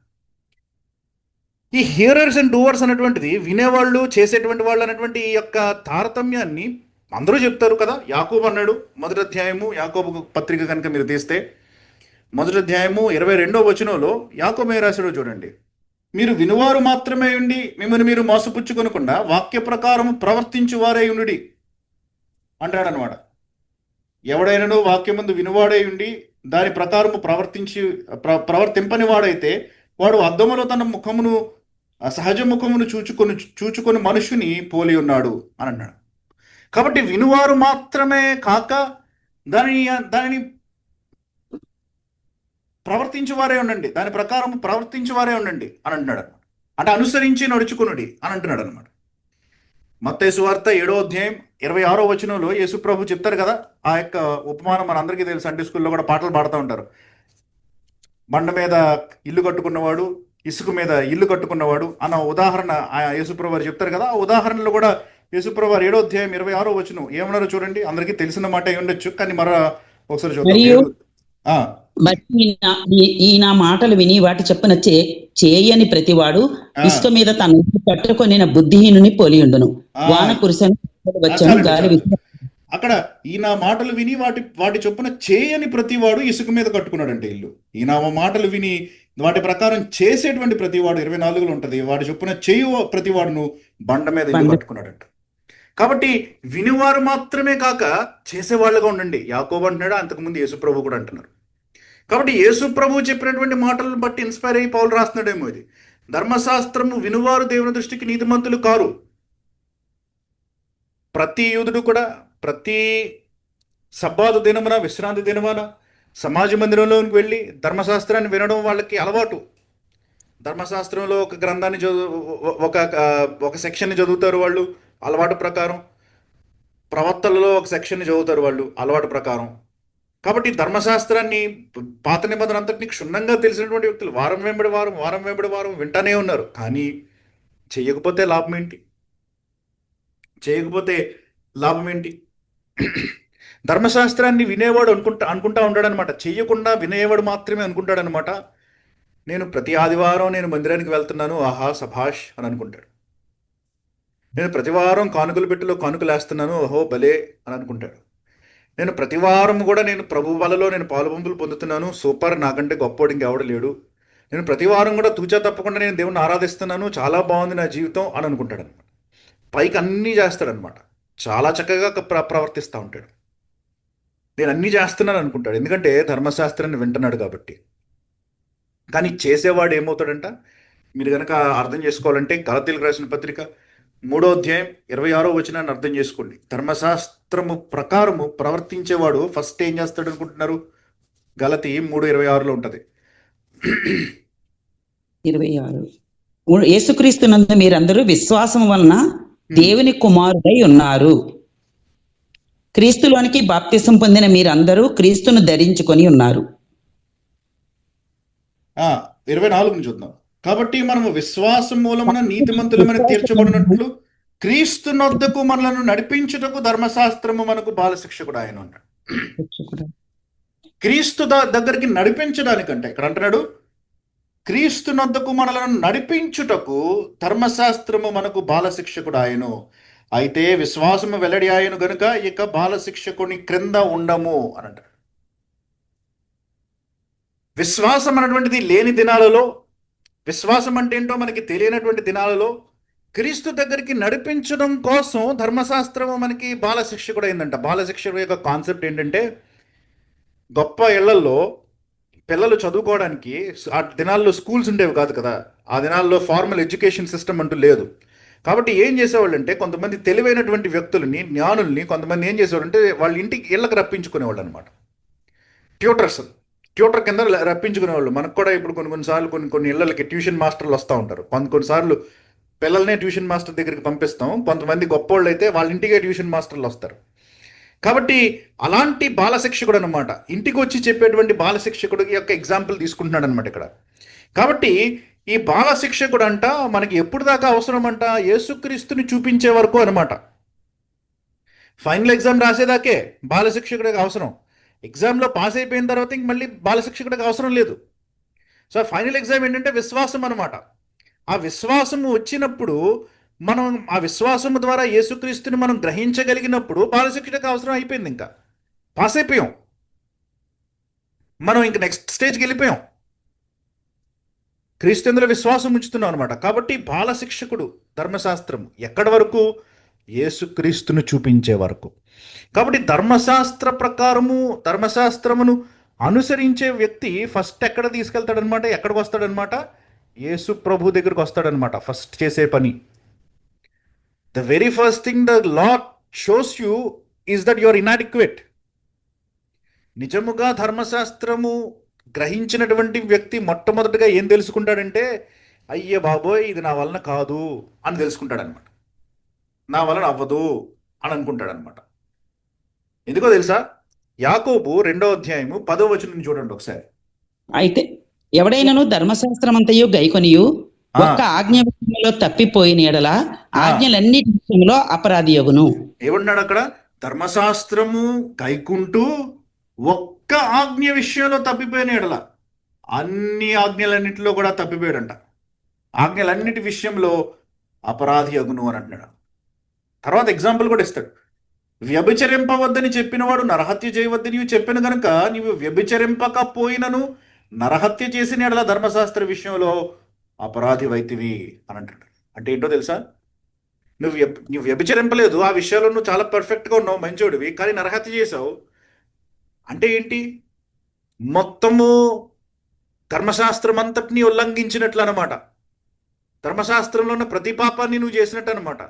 [SPEAKER 1] ఈ హియరర్స్ అండ్ డూవర్స్ అనేటువంటిది వినేవాళ్ళు, చేసేటువంటి వాళ్ళు అనేటువంటి ఈ యొక్క తారతమ్యాన్ని అందరూ చెప్తారు కదా. యాకోబు అన్నాడు, మొదటి అధ్యాయము యాకోబు పత్రిక కనుక మీరు తీస్తే మొదటి అధ్యాయము 22వ వచనంలో యాకోబు ఏం రాశాడో చూడండి. మీరు వినువారు మాత్రమే ఉండి మిమ్మల్ని మీరు మోసపుచ్చుకొనకుండా వాక్య ప్రకారం ప్రవర్తించు వారే ఉండి అంటాడనమాట. ఎవడైనాను వాక్యమందు వినువాడే ఉండి దాని ప్రకారము ప్రవర్తింపని వాడైతే వాడు అద్దములో తన ముఖమును సహజ ముఖమును చూచుకొని మనుషుని పోలి ఉన్నాడు అని అన్నాడు. కాబట్టి వినువారు మాత్రమే కాక దానిని ప్రవర్తించువారే ఉండండి, దాని ప్రకారం ప్రవర్తించువారే ఉండండి అని అంటున్నాడు అనమాట. అంటే అనుసరించి నడుచుకునుడి అని అంటున్నాడు అనమాట. మత్తయి సువార్త 7వ అధ్యాయం 26వ వచనంలో యేసుప్రభు చెప్తారు కదా, ఆ యొక్క ఉపమానం మన అందరికీ తెలుసు, సండే స్కూల్లో కూడా పాటలు పాడుతూ ఉంటారు. బండ మీద ఇల్లు కట్టుకున్నవాడు, ఇసుక మీద ఇల్లు కట్టుకున్నవాడు అన్న ఉదాహరణ ఆ యేసుప్రభు వారు చెప్తారు కదా. ఆ ఉదాహరణలో కూడా యేసుప్రభు వారు 7వ అధ్యాయం 26వ వచనం ఏమన్నారో చూడండి. అందరికీ తెలిసిన మాట అయి ఉండొచ్చు, కానీ ఒకసారి చూద్దాం.
[SPEAKER 2] ఈయన మాటలు విని వాటి చెప్పున చేయని ప్రతివాడు ఇసుక మీద తన పట్టుకొని బుద్ధిహీనుని పోలి ఉండును. వాన కురిసెను వచ్చాను గాలి.
[SPEAKER 1] అక్కడ ఈయన మాటలు విని వాటి చొప్పున చేయని ప్రతివాడు ఇసుక మీద కట్టుకున్నాడంటే ఇల్లు. ఈయన మాటలు విని వాటి ప్రకారం చేసేటువంటి ప్రతివాడు 24లో ఉంటది, వాటి చొప్పున చేయు ప్రతివాడును బండ మీద ఇల్లు కట్టుకున్నాడంట. కాబట్టి వినివారు మాత్రమే కాక చేసేవాళ్ళుగా ఉండండి. యాకోబు అంటున్నాడు, అంతకుముందు యేసుప్రభు కూడా అంటున్నారు. కాబట్టి యేసుప్రభు చెప్పినటువంటి మాటలను బట్టి ఇన్స్పైర్ అయ్యి పౌలు రాస్తున్నాడేమో ఇది. ధర్మశాస్త్రము వినువారు దేవుని దృష్టికి నీతిమంతులు కారు. ప్రతి యూదుడు కూడా ప్రతి సబ్బాతు దినమున, విశ్రాంతి దినమున సమాజ మందిరంలోకి వెళ్ళి ధర్మశాస్త్రాన్ని వినడం వాళ్ళకి అలవాటు. ధర్మశాస్త్రంలో ఒక గ్రంథాన్ని ఒక సెక్షన్ని చదువుతారు వాళ్ళు అలవాటు ప్రకారం. ప్రవక్తలలో ఒక సెక్షన్ని చదువుతారు వాళ్ళు అలవాటు ప్రకారం. కాబట్టి ధర్మశాస్త్రాన్ని, పాత నిబంధన అంతటినీ క్షుణ్ణంగా తెలిసినటువంటి వ్యక్తులు వారం వెంబడి వారం వింటానే ఉన్నారు. కానీ చేయకపోతే లాభం ఏంటి? ధర్మశాస్త్రాన్ని వినేవాడు అనుకుంటా ఉంటాడనమాట. చెయ్యకుండా వినేవాడు మాత్రమే అనుకుంటాడనమాట. నేను ప్రతి ఆదివారం నేను మందిరానికి వెళ్తున్నాను, ఆహా సభాష్ అని అనుకుంటాడు. నేను ప్రతి వారం కానుకలు పెట్టిలో కానుకలు వేస్తున్నాను, ఓహో భలే అని అనుకుంటాడు. నేను ప్రతి వారం కూడా నేను ప్రభు వలలో నేను పాలుపంపులు పొందుతున్నాను, సూపర్, నాకంటే గొప్పోడు ఇంకెవడు లేడు, నేను ప్రతి వారం కూడా తూచా తప్పకుండా నేను దేవుణ్ణి ఆరాధిస్తున్నాను, చాలా బాగుంది నా జీవితం అని అనుకుంటాడు అనమాట. పైకి అన్నీ చేస్తాడనమాట. చాలా చక్కగా ప్రవర్తిస్తూ ఉంటాడు. నేను అన్నీ చేస్తున్నాను అనుకుంటాడు, ఎందుకంటే ధర్మశాస్త్రాన్ని వింటున్నాడు కాబట్టి. కానీ చేసేవాడు ఏమవుతాడంట? మీరు కనుక అర్థం చేసుకోవాలంటే గలతీయులకు రాసిన పత్రిక 3వ అధ్యాయం 26వ వచనాన్ని అర్థం చేసుకోండి. ధర్మశాస్త్రము ప్రకారము ప్రవర్తించేవాడు ఫస్ట్ ఏం చేస్తాడు అనుకుంటున్నారు? గలతీ 3:26లో ఉంటుంది.
[SPEAKER 2] 26 యేసుక్రీస్తునందు మీరందరూ విశ్వాసం వలన దేవుని కుమారుడై ఉన్నారు. క్రీస్తులోనికి బాప్తిసం పొందిన మీరందరూ క్రీస్తును ధరించుకొని ఉన్నారు.
[SPEAKER 1] 24 చూద్దాం. కాబట్టి మనము విశ్వాసం మూలమున నీతిమంతులమని తీర్చబడినట్లు క్రీస్తు నొద్దకు మనలను నడిపించుటకు ధర్మశాస్త్రము మనకు బాలశిక్షకుడు ఆయన అన్నాడు. క్రీస్తు దగ్గరికి నడిపించడానికంటే ఇక్కడ అంటున్నాడు, క్రీస్తు నొద్దకు మనలను నడిపించుటకు ధర్మశాస్త్రము మనకు బాలశిక్షకుడు ఆయను. అయితే విశ్వాసము వెల్లడి ఆయను గనుక ఇక బాలశిక్షకుని క్రింద ఉండము అని అంటాడు. విశ్వాసం అన్నటువంటిది లేని దినాలలో, విశ్వాసం అంటే ఏంటో మనకి తెలియనటువంటి దినాలలో క్రీస్తు దగ్గరికి నడిపించడం కోసం ధర్మశాస్త్రము మనకి బాలశిక్షకుడు అయిందంట. బాలశిక్షకుడు యొక్క కాన్సెప్ట్ ఏంటంటే, గొప్ప ఇళ్లలో పిల్లలు చదువుకోవడానికి ఆ దినాల్లో స్కూల్స్ ఉండేవి కాదు కదా, ఆ దినాల్లో ఫార్మల్ ఎడ్యుకేషన్ సిస్టమ్ అంటూ లేదు. కాబట్టి ఏం చేసేవాళ్ళు అంటే, కొంతమంది తెలివైనటువంటి వ్యక్తులని, జ్ఞానుల్ని కొంతమంది ఏం చేసేవాళ్ళు అంటే వాళ్ళ ఇంటికి ఇళ్ళకి రప్పించుకునేవాళ్ళు అనమాట. ట్యూటర్ కింద రప్పించుకునేవాళ్ళు. మనకు కూడా ఇప్పుడు కొన్నిసార్లు కొన్ని ఇళ్ళకి ట్యూషన్ మాస్టర్లు వస్తూ ఉంటారు. కొన్నిసార్లు పిల్లల్నే ట్యూషన్ మాస్టర్ దగ్గరికి పంపిస్తాం. కొంతమంది గొప్పోళ్ళు అయితే వాళ్ళ ఇంటికే ట్యూషన్ మాస్టర్లు వస్తారు. కాబట్టి అలాంటి బాలశిక్షకుడు అనమాట, ఇంటికి వచ్చి చెప్పేటువంటి బాలశిక్షకుడు యొక్క ఎగ్జాంపుల్ తీసుకుంటున్నాడు అనమాట ఇక్కడ. కాబట్టి ఈ బాలశిక్షకుడు అంట మనకి ఎప్పుడు దాకా అవసరం అంట? యేసుక్రీస్తుని చూపించే వరకు అనమాట. ఫైనల్ ఎగ్జామ్ రాసేదాకే బాలశిక్షకుడికి అవసరం. ఎగ్జామ్లో పాస్ అయిపోయిన తర్వాత ఇంక మళ్ళీ బాలశిక్షకుడికి అవసరం లేదు. సో ఫైనల్ ఎగ్జామ్ ఏంటంటే విశ్వాసం అనమాట. ఆ విశ్వాసము వచ్చినప్పుడు, మనం ఆ విశ్వాసము ద్వారా యేసుక్రీస్తుని మనం గ్రహించగలిగినప్పుడు బాలశిక్షకుడికి అవసరం అయిపోయింది. ఇంకా పాస్ అయిపోయాం, మనం ఇంక నెక్స్ట్ స్టేజ్కి వెళ్ళిపోయాం. క్రీస్తులో విశ్వాసం ఉంచుతున్నాం అనమాట. కాబట్టి బాలశిక్షకుడు ధర్మశాస్త్రం ఎక్కడి వరకు? యేసుక్రీస్తును చూపించే వరకు. కాబట్టి ధర్మశాస్త్ర ప్రకారము, ధర్మశాస్త్రమును అనుసరించే వ్యక్తి ఫస్ట్ ఎక్కడ తీసుకెళ్తాడనమాట? ఎక్కడికి వస్తాడనమాట? యేసు ప్రభు దగ్గరికి వస్తాడనమాట. ఫస్ట్ చేసే పని, the very first thing the Lord shows you is that you are inadequate. నిజముగా ధర్మశాస్త్రము గ్రహించినటువంటి వ్యక్తి మొట్టమొదటిగా ఏం తెలుసుకుంటాడంటే, అయ్యే బాబోయ్ ఇది నా వలన కాదు అని తెలుసుకుంటాడనమాట. నా వలన అవ్వదు అని అనుకుంటాడనమాట. ఎందుకో తెలుసా? యాకోబు 2వ అధ్యాయము 10వ వచనం చూడండి ఒకసారి.
[SPEAKER 2] అయితే ఎవడైనను ధర్మశాస్త్రమంతయు గైకొనియు ఒక్క ఆజ్ఞ విషయంలో తప్పిపోయిన ఎడల ఆజ్ఞలన్నిటి విషయంలో అపరాధి యగును.
[SPEAKER 1] ఏమన్నాడు అక్కడ? ధర్మశాస్త్రము గైకుంటూ ఒక్క ఆజ్ఞ విషయంలో తప్పిపోయిన ఎడల, అన్ని ఆజ్ఞలన్నిటిలో కూడా తప్పిపోయాడంట. ఆజ్ఞలన్నిటి విషయంలో అపరాధి యగును అని అంటున్నాడు. తర్వాత ఎగ్జాంపుల్ కూడా ఇస్తాడు. వ్యభిచరింపవద్దని చెప్పినవాడు నరహత్య చేయవద్దని చెప్పిన కనుక నీవు వ్యభిచరింపకపోయినను నరహత్య చేసిన ఎడల ధర్మశాస్త్ర విషయంలో అపరాధి వైతివి అని అంటాడు. అంటే ఏంటో తెలుసా? నువ్వు వ్యభిచరింపలేదు, ఆ విషయాల్లో నువ్వు చాలా పర్ఫెక్ట్గా ఉన్నావు, మంచోడివి, కానీ నరహత్య చేసావు అంటే ఏంటి? మొత్తము ధర్మశాస్త్రం అంతటినీ ఉల్లంఘించినట్లు అనమాట. ధర్మశాస్త్రంలో ఉన్న ప్రతి పాపాన్ని నువ్వు చేసినట్టు అనమాట.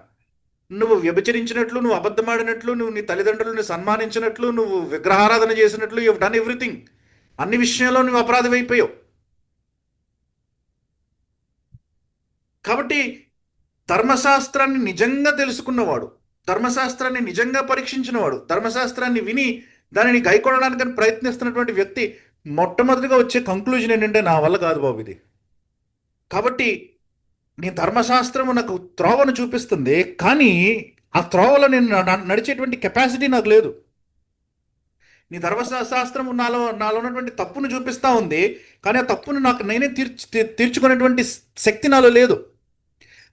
[SPEAKER 1] నువ్వు వ్యభిచరించినట్లు, నువ్వు అబద్ధమాడినట్లు, నువ్వు నీ తల్లిదండ్రులను సన్మానించినట్లు, నువ్వు విగ్రహారాధన చేసినట్లు, యు డన్ ఎవ్రీథింగ్. అన్ని విషయాల్లో నువ్వు అపరాధి అయిపోయావు. కాబట్టి ధర్మశాస్త్రాన్ని నిజంగా తెలుసుకున్నవాడు, ధర్మశాస్త్రాన్ని నిజంగా పరీక్షించినవాడు, ధర్మశాస్త్రాన్ని విని దానిని గైకొనడానికి ప్రయత్నిస్తున్నటువంటి వ్యక్తి మొట్టమొదటిగా వచ్చే కంక్లూజన్ ఏంటంటే, నా వల్ల కాదు బాబు ఇది. కాబట్టి నీ ధర్మశాస్త్రము నాకు త్రోవను చూపిస్తుంది, కానీ ఆ త్రోవలో నేను నడిచేటువంటి కెపాసిటీ నాకు లేదు. నీ ధర్మశాస్త్రము నాలో ఉన్నటువంటి తప్పును చూపిస్తూ ఉంది, కానీ ఆ తప్పును నాకు నేనే తీర్చుకునేటువంటి శక్తి నాలో లేదు.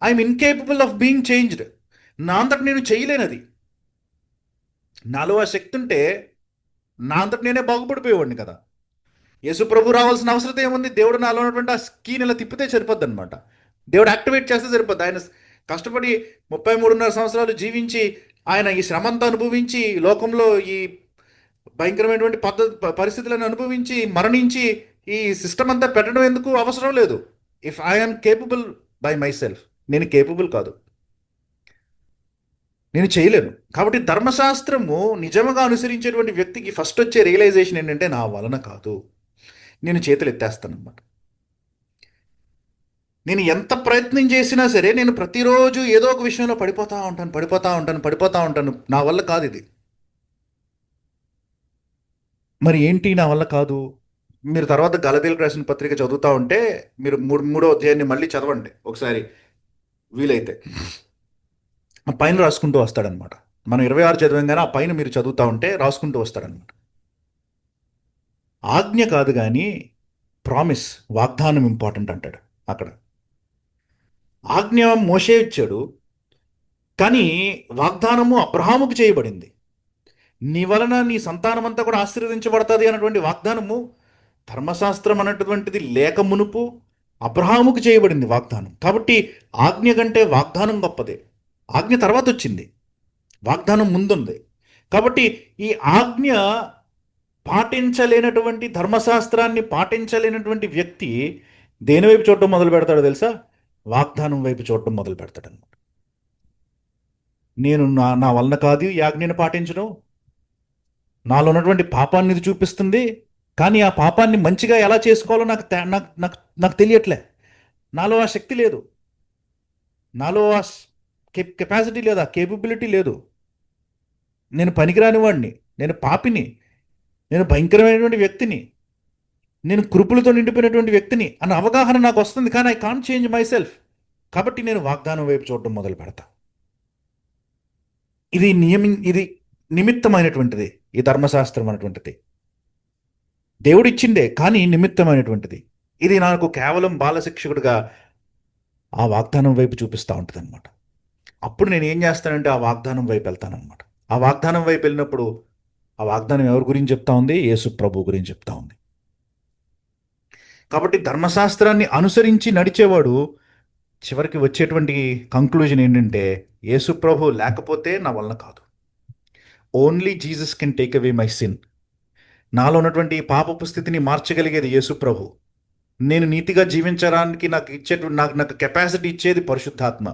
[SPEAKER 1] I'm incapable of being changed. నా అంతటి నేను చేయలేనది. నాలో ఆ శక్తి ఉంటే నా అంతటి నేనే బాగుపడిపోయేవాడిని కదా. యేసు ప్రభు రావాల్సిన అవసరం ఏముంది? దేవుడు నాలో ఉన్నటువంటి ఆ స్కీని ఇలా తిప్పితే సరిపోద్ది అనమాట. దేవుడు యాక్టివేట్ చేస్తే సరిపోద్ది. ఆయన కష్టపడి 33.5 సంవత్సరాలు జీవించి ఆయన ఈ శ్రమంతా అనుభవించి లోకంలో ఈ భయంకరమైనటువంటి పరిస్థితులను అనుభవించి మరణించి ఈ సిస్టమ్ అంతా పెట్టడం ఎందుకు అవసరం లేదు. If I'm capable by my self, నేను కేపబుల్ కాదు, నేను చేయలేను. కాబట్టి ధర్మశాస్త్రము నిజంగా అనుసరించేటువంటి వ్యక్తికి ఫస్ట్ వచ్చే రియలైజేషన్ ఏంటంటే నా వలన కాదు, నేను చేతులు ఎత్తేస్తాను అన్నమాట. నేను ఎంత ప్రయత్నం చేసినా సరే నేను ప్రతిరోజు ఏదో ఒక విషయంలో పడిపోతా ఉంటాను. నా వల్ల కాదు ఇది. మరి ఏంటి నా వల్ల కాదు? మీరు తర్వాత గలతీయులకు రాసిన పత్రిక చదువుతూ ఉంటే మీరు మూడో అధ్యాయాన్ని మళ్ళీ చదవండి ఒకసారి వీలైతే. ఆ పైన రాసుకుంటూ వస్తాడనమాట. మనం 26 చదివంగానే ఆ పైన మీరు చదువుతూ ఉంటే రాసుకుంటూ వస్తాడనమాట. ఆజ్ఞ కాదు కానీ ప్రామిస్, వాగ్దానం ఇంపార్టెంట్ అంటాడు అక్కడ. ఆజ్ఞ మోషే ఇచ్చాడు, కానీ వాగ్దానము అబ్రహాముకు చేయబడింది. నీ వలన నీ సంతానం అంతా కూడా ఆశీర్వదించబడుతుంది అన్నటువంటి వాగ్దానము ధర్మశాస్త్రం అన్నటువంటిది లేక మునుపు అబ్రహాముకు చేయబడింది వాగ్దానం. కాబట్టి ఆజ్ఞ కంటే వాగ్దానం గొప్పదే. ఆజ్ఞ తర్వాత వచ్చింది, వాగ్దానం ముందుంది. కాబట్టి ఈ ఆజ్ఞ పాటించలేనటువంటి, ధర్మశాస్త్రాన్ని పాటించలేనటువంటి వ్యక్తి దేని వైపు చూడటం మొదలు పెడతాడో తెలుసా? వాగ్దానం వైపు చూడటం మొదలు పెడతాడు అనమాట. నేను నా వలన కాదు ఈ ఆజ్ఞను పాటించడం, నాలో ఉన్నటువంటి పాపాన్ని ఇది చూపిస్తుంది, కానీ ఆ పాపాన్ని మంచిగా ఎలా చేసుకోవాలో నాకు తెలియట్లే. నాలో ఆ శక్తి లేదు, నాలో ఆ కెపాసిటీ లేదు, ఆ కేపబిలిటీ లేదు. నేను పనికిరాని వాడిని, నేను పాపిని, నేను భయంకరమైనటువంటి వ్యక్తిని, నేను కృపులతో నిండిపోయినటువంటి వ్యక్తిని అన్న అవగాహన నాకు వస్తుంది. కానీ I can't change my self. కాబట్టి నేను వాగ్దానం వైపు చూడటం మొదలు పెడతా. ఇది నిమిత్తమైనటువంటిది. ఈ ధర్మశాస్త్రం అనేటువంటిది దేవుడిచ్చిందే, కానీ నిమిత్తమైనటువంటిది. ఇది నాకు కేవలం బాలశిక్షకుడిగా ఆ వాగ్దానం వైపు చూపిస్తూ ఉంటుంది అనమాట. అప్పుడు నేను ఏం చేస్తానంటే ఆ వాగ్దానం వైపు వెళ్తానమాట. ఆ వాగ్దానం వైపు వెళ్ళినప్పుడు ఆ వాగ్దానం ఎవరి గురించి చెప్తా ఉంది? యేసు ప్రభు గురించి చెప్తా ఉంది. కాబట్టి ధర్మశాస్త్రాన్ని అనుసరించి నడిచేవాడు చివరికి వచ్చేటువంటి కంక్లూజన్ ఏంటంటే యేసు ప్రభు లేకపోతే నా వలన కాదు. Only Jesus can take away my sin. నాలో ఉన్నటువంటి పాపపు స్థితిని మార్చగలిగేది యేసు ప్రభు. నేను నీతిగా జీవించడానికి నాకు కెపాసిటీ ఇచ్చేది పరిశుద్ధాత్మ.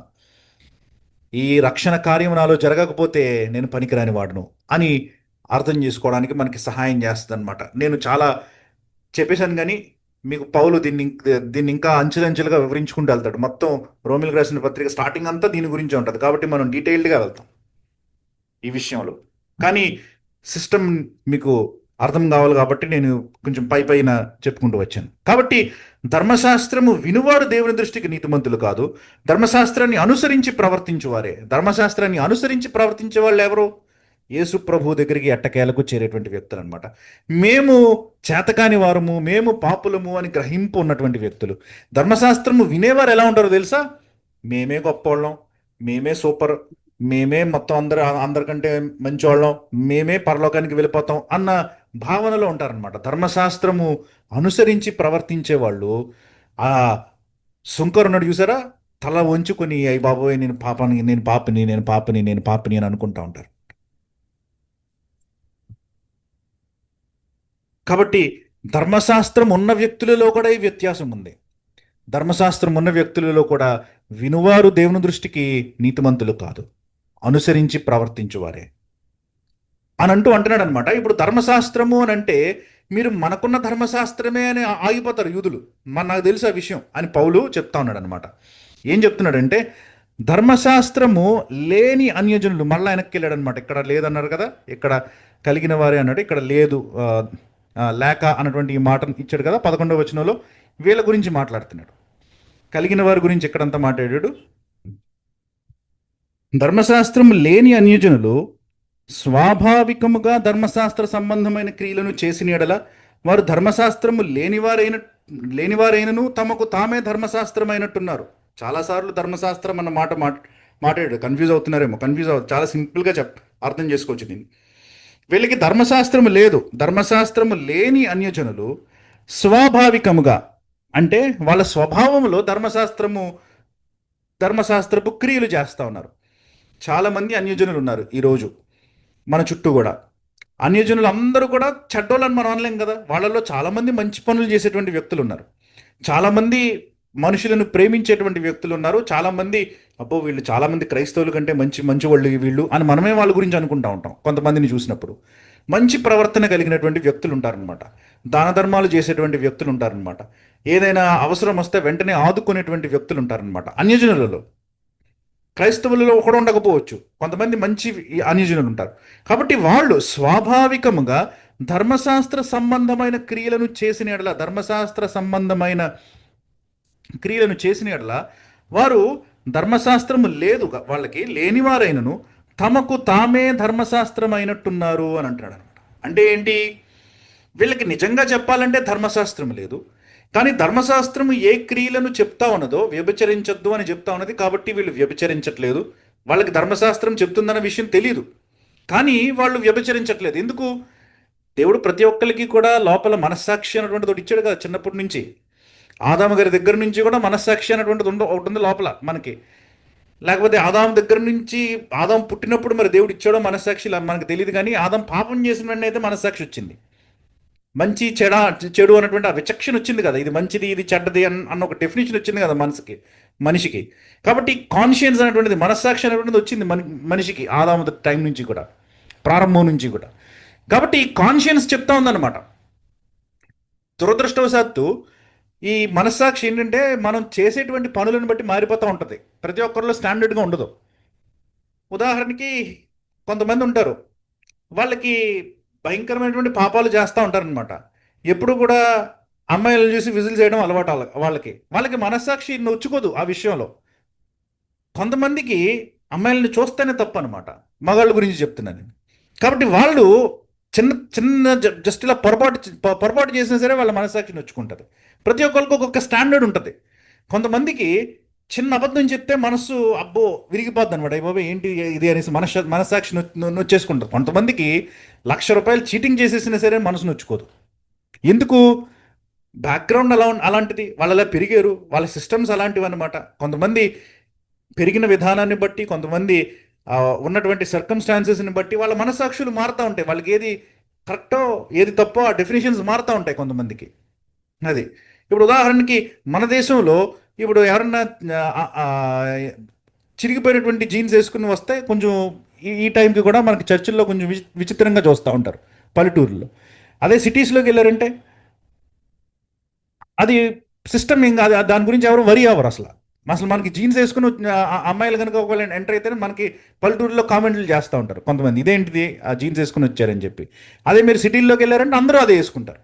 [SPEAKER 1] ఈ రక్షణ కార్యం నాలో జరగకపోతే నేను పనికిరాని వాడును అని అర్థం చేసుకోవడానికి మనకి సహాయం చేస్తుంది అనమాట. నేను చాలా చెప్పేశాను, కానీ మీకు పౌలు దీన్ని ఇంకా అంచెలంచెలుగా వివరించుకుంటూ వెళ్తాడు. మొత్తం రోమిలకు రాసిన పత్రిక స్టార్టింగ్ అంతా దీని గురించి ఉంటుంది. కాబట్టి మనం డీటెయిల్డ్గా వెళ్తాం ఈ విషయంలో. కానీ సిస్టమ్ మీకు అర్థం కావాలి కాబట్టి నేను కొంచెం పైన చెప్పుకుంటూ వచ్చాను. కాబట్టి ధర్మశాస్త్రము వినువారు దేవుని దృష్టికి నీతిమంతులు కాదు, ధర్మశాస్త్రాన్ని అనుసరించి ప్రవర్తించువారే. ధర్మశాస్త్రాన్ని అనుసరించి ప్రవర్తించే వాళ్ళు ఎవరు? యేసు ప్రభు దగ్గరికి ఎట్టకేలకు చేరేటువంటి వ్యక్తులు అనమాట. మేము చేతకాని వారము, మేము పాపులము అని గ్రహింపు ఉన్నటువంటి వ్యక్తులు. ధర్మశాస్త్రము వినేవారు ఎలా ఉంటారో తెలుసా? మేమే గొప్పవాళ్ళం, మేమే సూపర్, మేమే మొత్తం అందరికంటే మంచివాళ్ళం, మేమే పరలోకానికి వెళ్ళిపోతాం అన్న భావనలో ఉంటారనమాట. ధర్మశాస్త్రము అనుసరించి ప్రవర్తించే వాళ్ళు ఆ సుంకరున్నాడు చూసారా, తల వంచుకొని అయ్యి బాబోయ్ నేను పాపిని అని అనుకుంటా ఉంటారు. కాబట్టి ధర్మశాస్త్రం ఉన్న వ్యక్తులలో కూడా ఈ వ్యత్యాసం ఉంది. ధర్మశాస్త్రం ఉన్న వ్యక్తులలో కూడా వినువారు దేవుని దృష్టికి నీతిమంతులు కాదు, అనుసరించి ప్రవర్తించువారే అని అంటున్నాడు అనమాట. ఇప్పుడు ధర్మశాస్త్రము అని అంటే మీరు మనకున్న ధర్మశాస్త్రమే అని ఆగిపోతారు యూదులు. నాకు తెలుసు ఆ విషయం అని పౌలు చెప్తా ఉన్నాడు అనమాట. ఏం చెప్తున్నాడంటే ధర్మశాస్త్రము లేని అన్యజనులు, మళ్ళీ వెనక్కి వెళ్ళాడు అనమాట. ఇక్కడ లేదన్నారు కదా, ఇక్కడ కలిగిన వారే అన్నాడు, ఇక్కడ లేదు లేక అన్నటువంటి ఈ మాట ఇచ్చాడు కదా 11వ వచనంలో. వీళ్ళ గురించి మాట్లాడుతున్నాడు, కలిగిన వారి గురించి ఎక్కడంతా మాట్లాడాడు. ధర్మశాస్త్రం లేని అన్యజనులు స్వాభావికముగా ధర్మశాస్త్ర సంబంధమైన క్రియలను చేసిన ఎడల వారు ధర్మశాస్త్రము లేనివారైనను తమకు తామే ధర్మశాస్త్రమైనట్టున్నారు. చాలాసార్లు ధర్మశాస్త్రం అన్న మాట్లాడాడు. కన్ఫ్యూజ్ అవుతున్నారేమో. చాలా సింపుల్గా అర్థం చేసుకోవచ్చు దీన్ని. వీళ్ళకి ధర్మశాస్త్రము లేదు. ధర్మశాస్త్రము లేని అన్యజనులు స్వాభావికముగా, అంటే వాళ్ళ స్వభావంలో ధర్మశాస్త్రపు క్రియలు చేస్తూ ఉన్నారు. చాలామంది అన్యజనులు ఉన్నారు ఈరోజు మన చుట్టూ కూడా. అన్యజనులు అందరూ కూడా చెడ్డోళ్ళని మనం అనలేం కదా. వాళ్ళలో చాలామంది మంచి పనులు చేసేటువంటి వ్యక్తులు ఉన్నారు. చాలామంది మనుషులను ప్రేమించేటువంటి వ్యక్తులు ఉన్నారు. చాలామంది అబ్బో వీళ్ళు చాలామంది క్రైస్తవుల కంటే మంచి మంచి వాళ్ళు వీళ్ళు అని మనమే వాళ్ళ గురించి అనుకుంటా ఉంటాం. కొంతమందిని చూసినప్పుడు మంచి ప్రవర్తన కలిగినటువంటి వ్యక్తులు ఉంటారనమాట. దాన ధర్మాలు చేసేటువంటి వ్యక్తులు ఉంటారనమాట. ఏదైనా అవసరం వస్తే వెంటనే ఆదుకునేటువంటి వ్యక్తులు ఉంటారనమాట అన్యజనులలో. క్రైస్తవులలో ఒకడు ఉండకపోవచ్చు, కొంతమంది మంచి అన్యజనులు ఉంటారు. కాబట్టి వాళ్ళు స్వాభావికముగా ధర్మశాస్త్ర సంబంధమైన క్రియలను చేసిన ఎడల, వారు ధర్మశాస్త్రము లేదు వాళ్ళకి లేనివారైనను తమకు తామే ధర్మశాస్త్రం అయినట్టున్నారు అని అంటాడు అనమాట. అంటే ఏంటి? వీళ్ళకి నిజంగా చెప్పాలంటే ధర్మశాస్త్రం లేదు, కానీ ధర్మశాస్త్రము ఏ క్రియలను చెప్తా ఉన్నదో వ్యభిచరించొద్దు అని చెప్తా ఉన్నది, కాబట్టి వీళ్ళు వ్యభిచరించట్లేదు. వాళ్ళకి ధర్మశాస్త్రం చెప్తుందన్న విషయం తెలియదు, కానీ వాళ్ళు వ్యభిచరించట్లేదు. ఎందుకు? దేవుడు ప్రతి ఒక్కరికి కూడా లోపల మనస్సాక్షి అనేటువంటిది ఒకటి ఇచ్చాడు కదా చిన్నప్పటి నుంచి. ఆదాము గారి దగ్గర నుంచి కూడా మనస్సాక్షి అనేటువంటిది ఒకటి ఉంది లోపల మనకి. లేకపోతే ఆదాం దగ్గర నుంచి, ఆదాం పుట్టినప్పుడు మరి దేవుడు ఇచ్చాడో మనస్సాక్షి మనకు తెలియదు, కానీ ఆదాం పాపం చేసిన వెంటనే అయితే మనస్సాక్షి వచ్చింది. మంచి చెడు అన్నటువంటి ఆ విచక్షణ వచ్చింది కదా. ఇది మంచిది, ఇది చెడ్డది అన్న ఒక డెఫినేషన్ వచ్చింది కదా మనిషికి. కాబట్టి కాన్షియన్స్ అనేటువంటిది, మనస్సాక్షి అనేటువంటిది వచ్చింది మనిషికి ఆదాము టైం నుంచి కూడా, ప్రారంభం నుంచి కూడా. కాబట్టి ఈ కాన్షియన్స్ చెప్తా ఉందన్నమాట. దురదృష్టవశాత్తు ఈ మనస్సాక్షి ఏంటంటే మనం చేసేటువంటి పనులను బట్టి మారిపోతూ ఉంటుంది. ప్రతి ఒక్కరిలో స్టాండర్డ్గా ఉండదు. ఉదాహరణకి కొంతమంది ఉంటారు, వాళ్ళకి భయంకరమైనటువంటి పాపాలు చేస్తూ ఉంటారనమాట. ఎప్పుడు కూడా అమ్మాయిలను చూసి విజిల్ చేయడం అలవాటు వాళ్ళకి మనస్సాక్షి నొచ్చుకోదు ఆ విషయంలో. కొంతమందికి అమ్మాయిలను చూస్తేనే తప్పు అనమాట. మగాళ్ళ గురించి చెప్తున్నాను. కాబట్టి వాళ్ళు చిన్న చిన్న జస్ట్ ఇలా పొరపాటు చేసినా సరే వాళ్ళ మనస్సాక్షి నొచ్చుకుంటుంది. ప్రతి ఒక్కరికి ఒక్కొక్క స్టాండర్డ్ ఉంటుంది. కొంతమందికి చిన్న అబద్ధం చెప్తే మనస్సు అబ్బో విరిగిపోద్ది అనమాట. బాబు ఏంటి ఇది అనేసి మనస్సాక్షి నొచ్చేసుకుంటారు. కొంతమందికి ₹1,00,000 చీటింగ్ చేసేసినా సరే మనసు నొచ్చుకోదు. ఎందుకు? బ్యాక్గ్రౌండ్ అలాంటిది, వాళ్ళు అలా పెరిగారు, వాళ్ళ సిస్టమ్స్ అలాంటివి అనమాట. కొంతమంది పెరిగిన విధానాన్ని బట్టి, కొంతమంది ఉన్నటువంటి సర్కమ్స్టాన్సెస్ని బట్టి వాళ్ళ మనస్సాక్షులు మారుతూ ఉంటాయి. వాళ్ళకి ఏది కరెక్టో ఏది తప్పో ఆ డెఫినేషన్స్ మారుతూ ఉంటాయి కొంతమందికి. అది ఇప్పుడు ఉదాహరణకి మన దేశంలో ఇప్పుడు ఎవరన్నా చిరిగిపోయినటువంటి జీన్స్ వేసుకుని వస్తే కొంచెం ఈ టైంకి కూడా మనకి చర్చిల్లో కొంచెం విచిత్రంగా చూస్తూ ఉంటారు పల్లెటూరులో. అదే సిటీస్లోకి వెళ్ళారంటే అది సిస్టమ్ ఏం కాదు, దాని గురించి ఎవరు వరి అవ్వరు అసలు. మనకి జీన్స్ వేసుకుని అమ్మాయిలు కనుక ఒకవేళ ఎంటర్ అయితేనే మనకి పల్లెటూరులో కామెంట్లు చేస్తూ ఉంటారు కొంతమంది, ఇదేంటిది ఆ జీన్స్ వేసుకుని వచ్చారని చెప్పి. అదే మీరు సిటీల్లోకి వెళ్ళారంటే అందరూ అదే వేసుకుంటారు.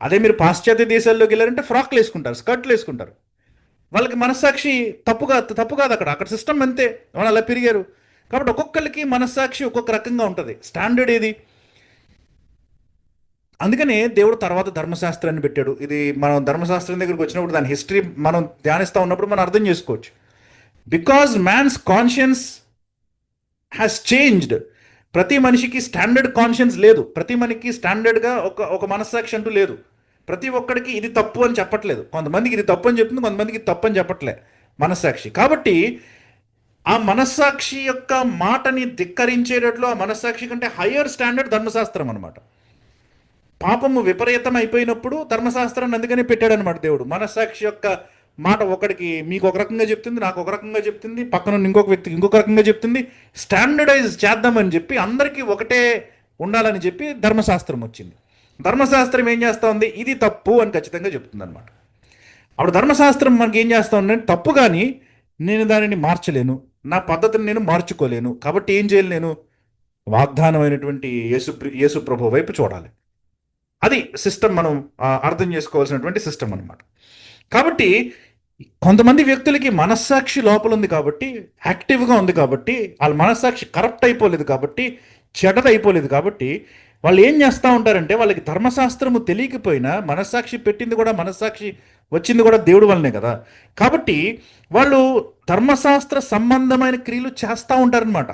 [SPEAKER 1] అదే మీరు పాశ్చాత్య దేశాల్లోకి వెళ్ళారంటే ఫ్రాక్లు వేసుకుంటారు, స్కర్ట్లు వేసుకుంటారు. వాళ్ళకి మనస్సాక్షి తప్పు కాదు అక్కడ సిస్టమ్ అంతే, వాళ్ళు అలా పెరిగారు. కాబట్టి ఒక్కొక్కరికి మనస్సాక్షి ఒక్కొక్క రకంగా ఉంటుంది. స్టాండర్డ్ ఏది? అందుకనే దేవుడు తర్వాత ధర్మశాస్త్రాన్ని పెట్టాడు. ఇది మనం ధర్మశాస్త్రం దగ్గరికి వచ్చినప్పుడు దాని హిస్టరీ మనం ధ్యానిస్తూ ఉన్నప్పుడు మనం అర్థం చేసుకోవచ్చు. Because man's conscience has changed. ప్రతి మనిషికి స్టాండర్డ్ కాన్షియన్స్ లేదు. ప్రతి మనిషికి స్టాండర్డ్గా ఒక మనస్సాక్షి అంటూ లేదు. ప్రతి ఒక్కడికి ఇది తప్పు అని చెప్పట్లేదు. కొంతమందికి ఇది తప్పు అని చెప్తుంది, కొంతమందికి ఇది తప్పు అని చెప్పట్లే మనస్సాక్షి. కాబట్టి ఆ మనస్సాక్షి యొక్క మాటని ధిక్కరించేటట్లు ఆ మనస్సాక్షి కంటే హయ్యర్ స్టాండర్డ్ ధర్మశాస్త్రం అనమాట. పాపము విపరీతం అయిపోయినప్పుడు ధర్మశాస్త్రాన్ని అందుకనే పెట్టాడు అనమాట దేవుడు. మనస్సాక్షి యొక్క మాట ఒకడికి మీకు ఒక రకంగా చెప్తుంది, నాకు ఒక రకంగా చెప్తుంది, పక్కన ఇంకొక వ్యక్తికి ఇంకొక రకంగా చెప్తుంది. స్టాండర్డైజ్ చేద్దామని చెప్పి అందరికీ ఒకటే ఉండాలని చెప్పి ధర్మశాస్త్రం వచ్చింది. ధర్మశాస్త్రం ఏం చేస్తూ ఉంది? ఇది తప్పు అని ఖచ్చితంగా చెప్తుంది అనమాట. అప్పుడు ధర్మశాస్త్రం మనకి ఏం చేస్తూ ఉందంటే తప్పు, కానీ నేను దానిని మార్చలేను, నా పద్ధతిని నేను మార్చుకోలేను. కాబట్టి ఏం చేయాలి? నేను వాగ్దానమైనటువంటి యేసు ప్రభు వైపు చూడాలి. అది సిస్టమ్, మనం అర్థం చేసుకోవాల్సినటువంటి సిస్టమ్ అనమాట. కాబట్టి కొంతమంది వ్యక్తులకి మనస్సాక్షి లోపల ఉంది కాబట్టి, యాక్టివ్గా ఉంది కాబట్టి, వాళ్ళ మనస్సాక్షి కరప్ట్ అయిపోలేదు కాబట్టి, చెడ్డది అయిపోలేదు కాబట్టి వాళ్ళు ఏం చేస్తూ ఉంటారంటే వాళ్ళకి ధర్మశాస్త్రము తెలియకపోయినా మనస్సాక్షి పెట్టింది కూడా, మనస్సాక్షి వచ్చింది కూడా దేవుడి వల్లనే కదా. కాబట్టి వాళ్ళు ధర్మశాస్త్ర సంబంధమైన క్రియలు చేస్తూ ఉంటారనమాట.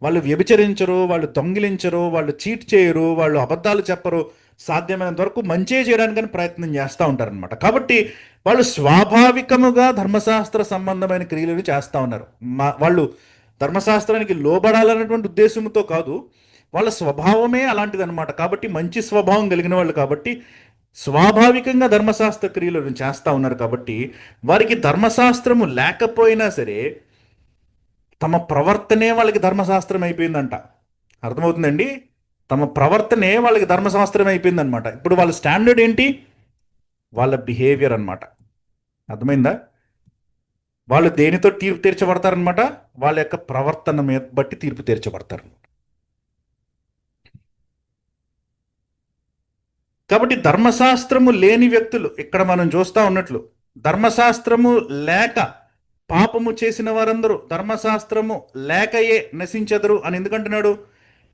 [SPEAKER 1] వాళ్ళు వ్యభిచరించరు, వాళ్ళు దొంగిలించరు, వాళ్ళు చీట్ చేయరు, వాళ్ళు అబద్ధాలు చెప్పరు, సాధ్యమైనంత వరకు మంచే చేయడానికని ప్రయత్నం చేస్తూ ఉంటారనమాట. కాబట్టి వాళ్ళు స్వాభావికముగా ధర్మశాస్త్ర సంబంధమైన క్రియలను చేస్తూ ఉన్నారు. వాళ్ళు ధర్మశాస్త్రానికి లోబడాలన్నటువంటి ఉద్దేశంతో కాదు, వాళ్ళ స్వభావమే అలాంటిదన్నమాట. కాబట్టి మంచి స్వభావం కలిగిన వాళ్ళు కాబట్టి స్వాభావికంగా ధర్మశాస్త్ర క్రియలను చేస్తూ ఉన్నారు. కాబట్టి వారికి ధర్మశాస్త్రము లేకపోయినా సరే తమ ప్రవర్తనే వాళ్ళకి ధర్మశాస్త్రం అయిపోయిందంట. అర్థమవుతుందండి? తమ ప్రవర్తనే వాళ్ళకి ధర్మశాస్త్రం అయిపోయిందనమాట. ఇప్పుడు వాళ్ళ స్టాండర్డ్ ఏంటి? వాళ్ళ బిహేవియర్ అనమాట. అర్థమైందా? వాళ్ళు దేనితో తీర్పు తీర్చబడతారనమాట? వాళ్ళ యొక్క ప్రవర్తన మీద బట్టి తీర్పు తీర్చబడతారు. కాబట్టి ధర్మశాస్త్రము లేని వ్యక్తులు ఇక్కడ మనం చూస్తూ ఉన్నట్లు, ధర్మశాస్త్రము లేక పాపము చేసిన వారందరూ ధర్మశాస్త్రము లేకయే నశించెదరు అని ఎందుకంటున్నాడు?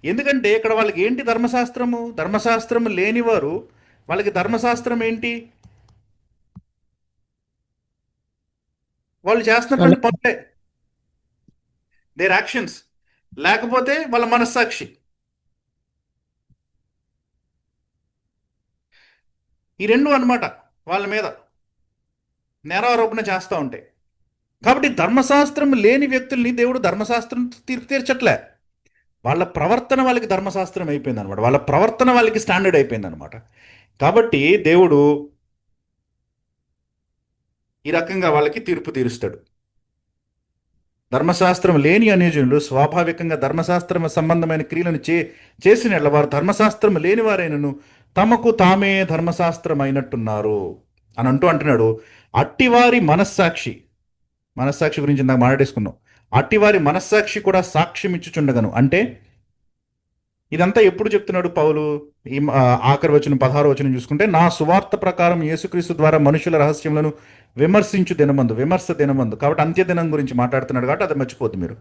[SPEAKER 1] ఎందుకంటే ఇక్కడ వాళ్ళకి ఏంటి ధర్మశాస్త్రము? ధర్మశాస్త్రము లేనివారు వాళ్ళకి ధర్మశాస్త్రం ఏంటి? వాళ్ళు చేస్తున్నటువంటి పనులే, దేర్ యాక్షన్స్. లేకపోతే వాళ్ళ మనస్సాక్షి. ఈ రెండు అన్నమాట వాళ్ళ మీద నేరారోపణ చేస్తూ ఉంటాయి. కాబట్టి ధర్మశాస్త్రం లేని వ్యక్తుల్ని దేవుడు ధర్మశాస్త్రం తీర్పు తీర్చట్లే. వాళ్ళ ప్రవర్తన వాళ్ళకి ధర్మశాస్త్రం అయిపోయింది అనమాట. వాళ్ళ ప్రవర్తన వాళ్ళకి స్టాండర్డ్ అయిపోయింది అనమాట. కాబట్టి దేవుడు ఈ రకంగా వాళ్ళకి తీర్పు తీరుస్తాడు. ధర్మశాస్త్రం లేని అన్యజనులు స్వాభావికంగా ధర్మశాస్త్రం సంబంధమైన క్రియలను చేసిన వారు ధర్మశాస్త్రం లేని వారైనను తమకు తామే ధర్మశాస్త్రం అయినట్టున్నారు అని అంటున్నాడు. అట్టివారి మనస్సాక్షి గురించి ఇందాక మాట్లాడేసుకున్నాం. అట్టివారి మనస్సాక్షి కూడా సాక్ష్యం ఇచ్చుచుండగను. అంటే ఇదంతా ఎప్పుడు చెప్తున్నాడు పౌలు? ఈ ఆఖరి వచనం 16వ వచనం చూసుకుంటే, నా సువార్త ప్రకారం యేసుక్రీస్తు ద్వారా మనుషుల రహస్యములను విమర్శ దినమందు. కాబట్టి అంత్య దినం గురించి మాట్లాడుతున్నాడు కాబట్టి అది మర్చిపోద్దు మీరు.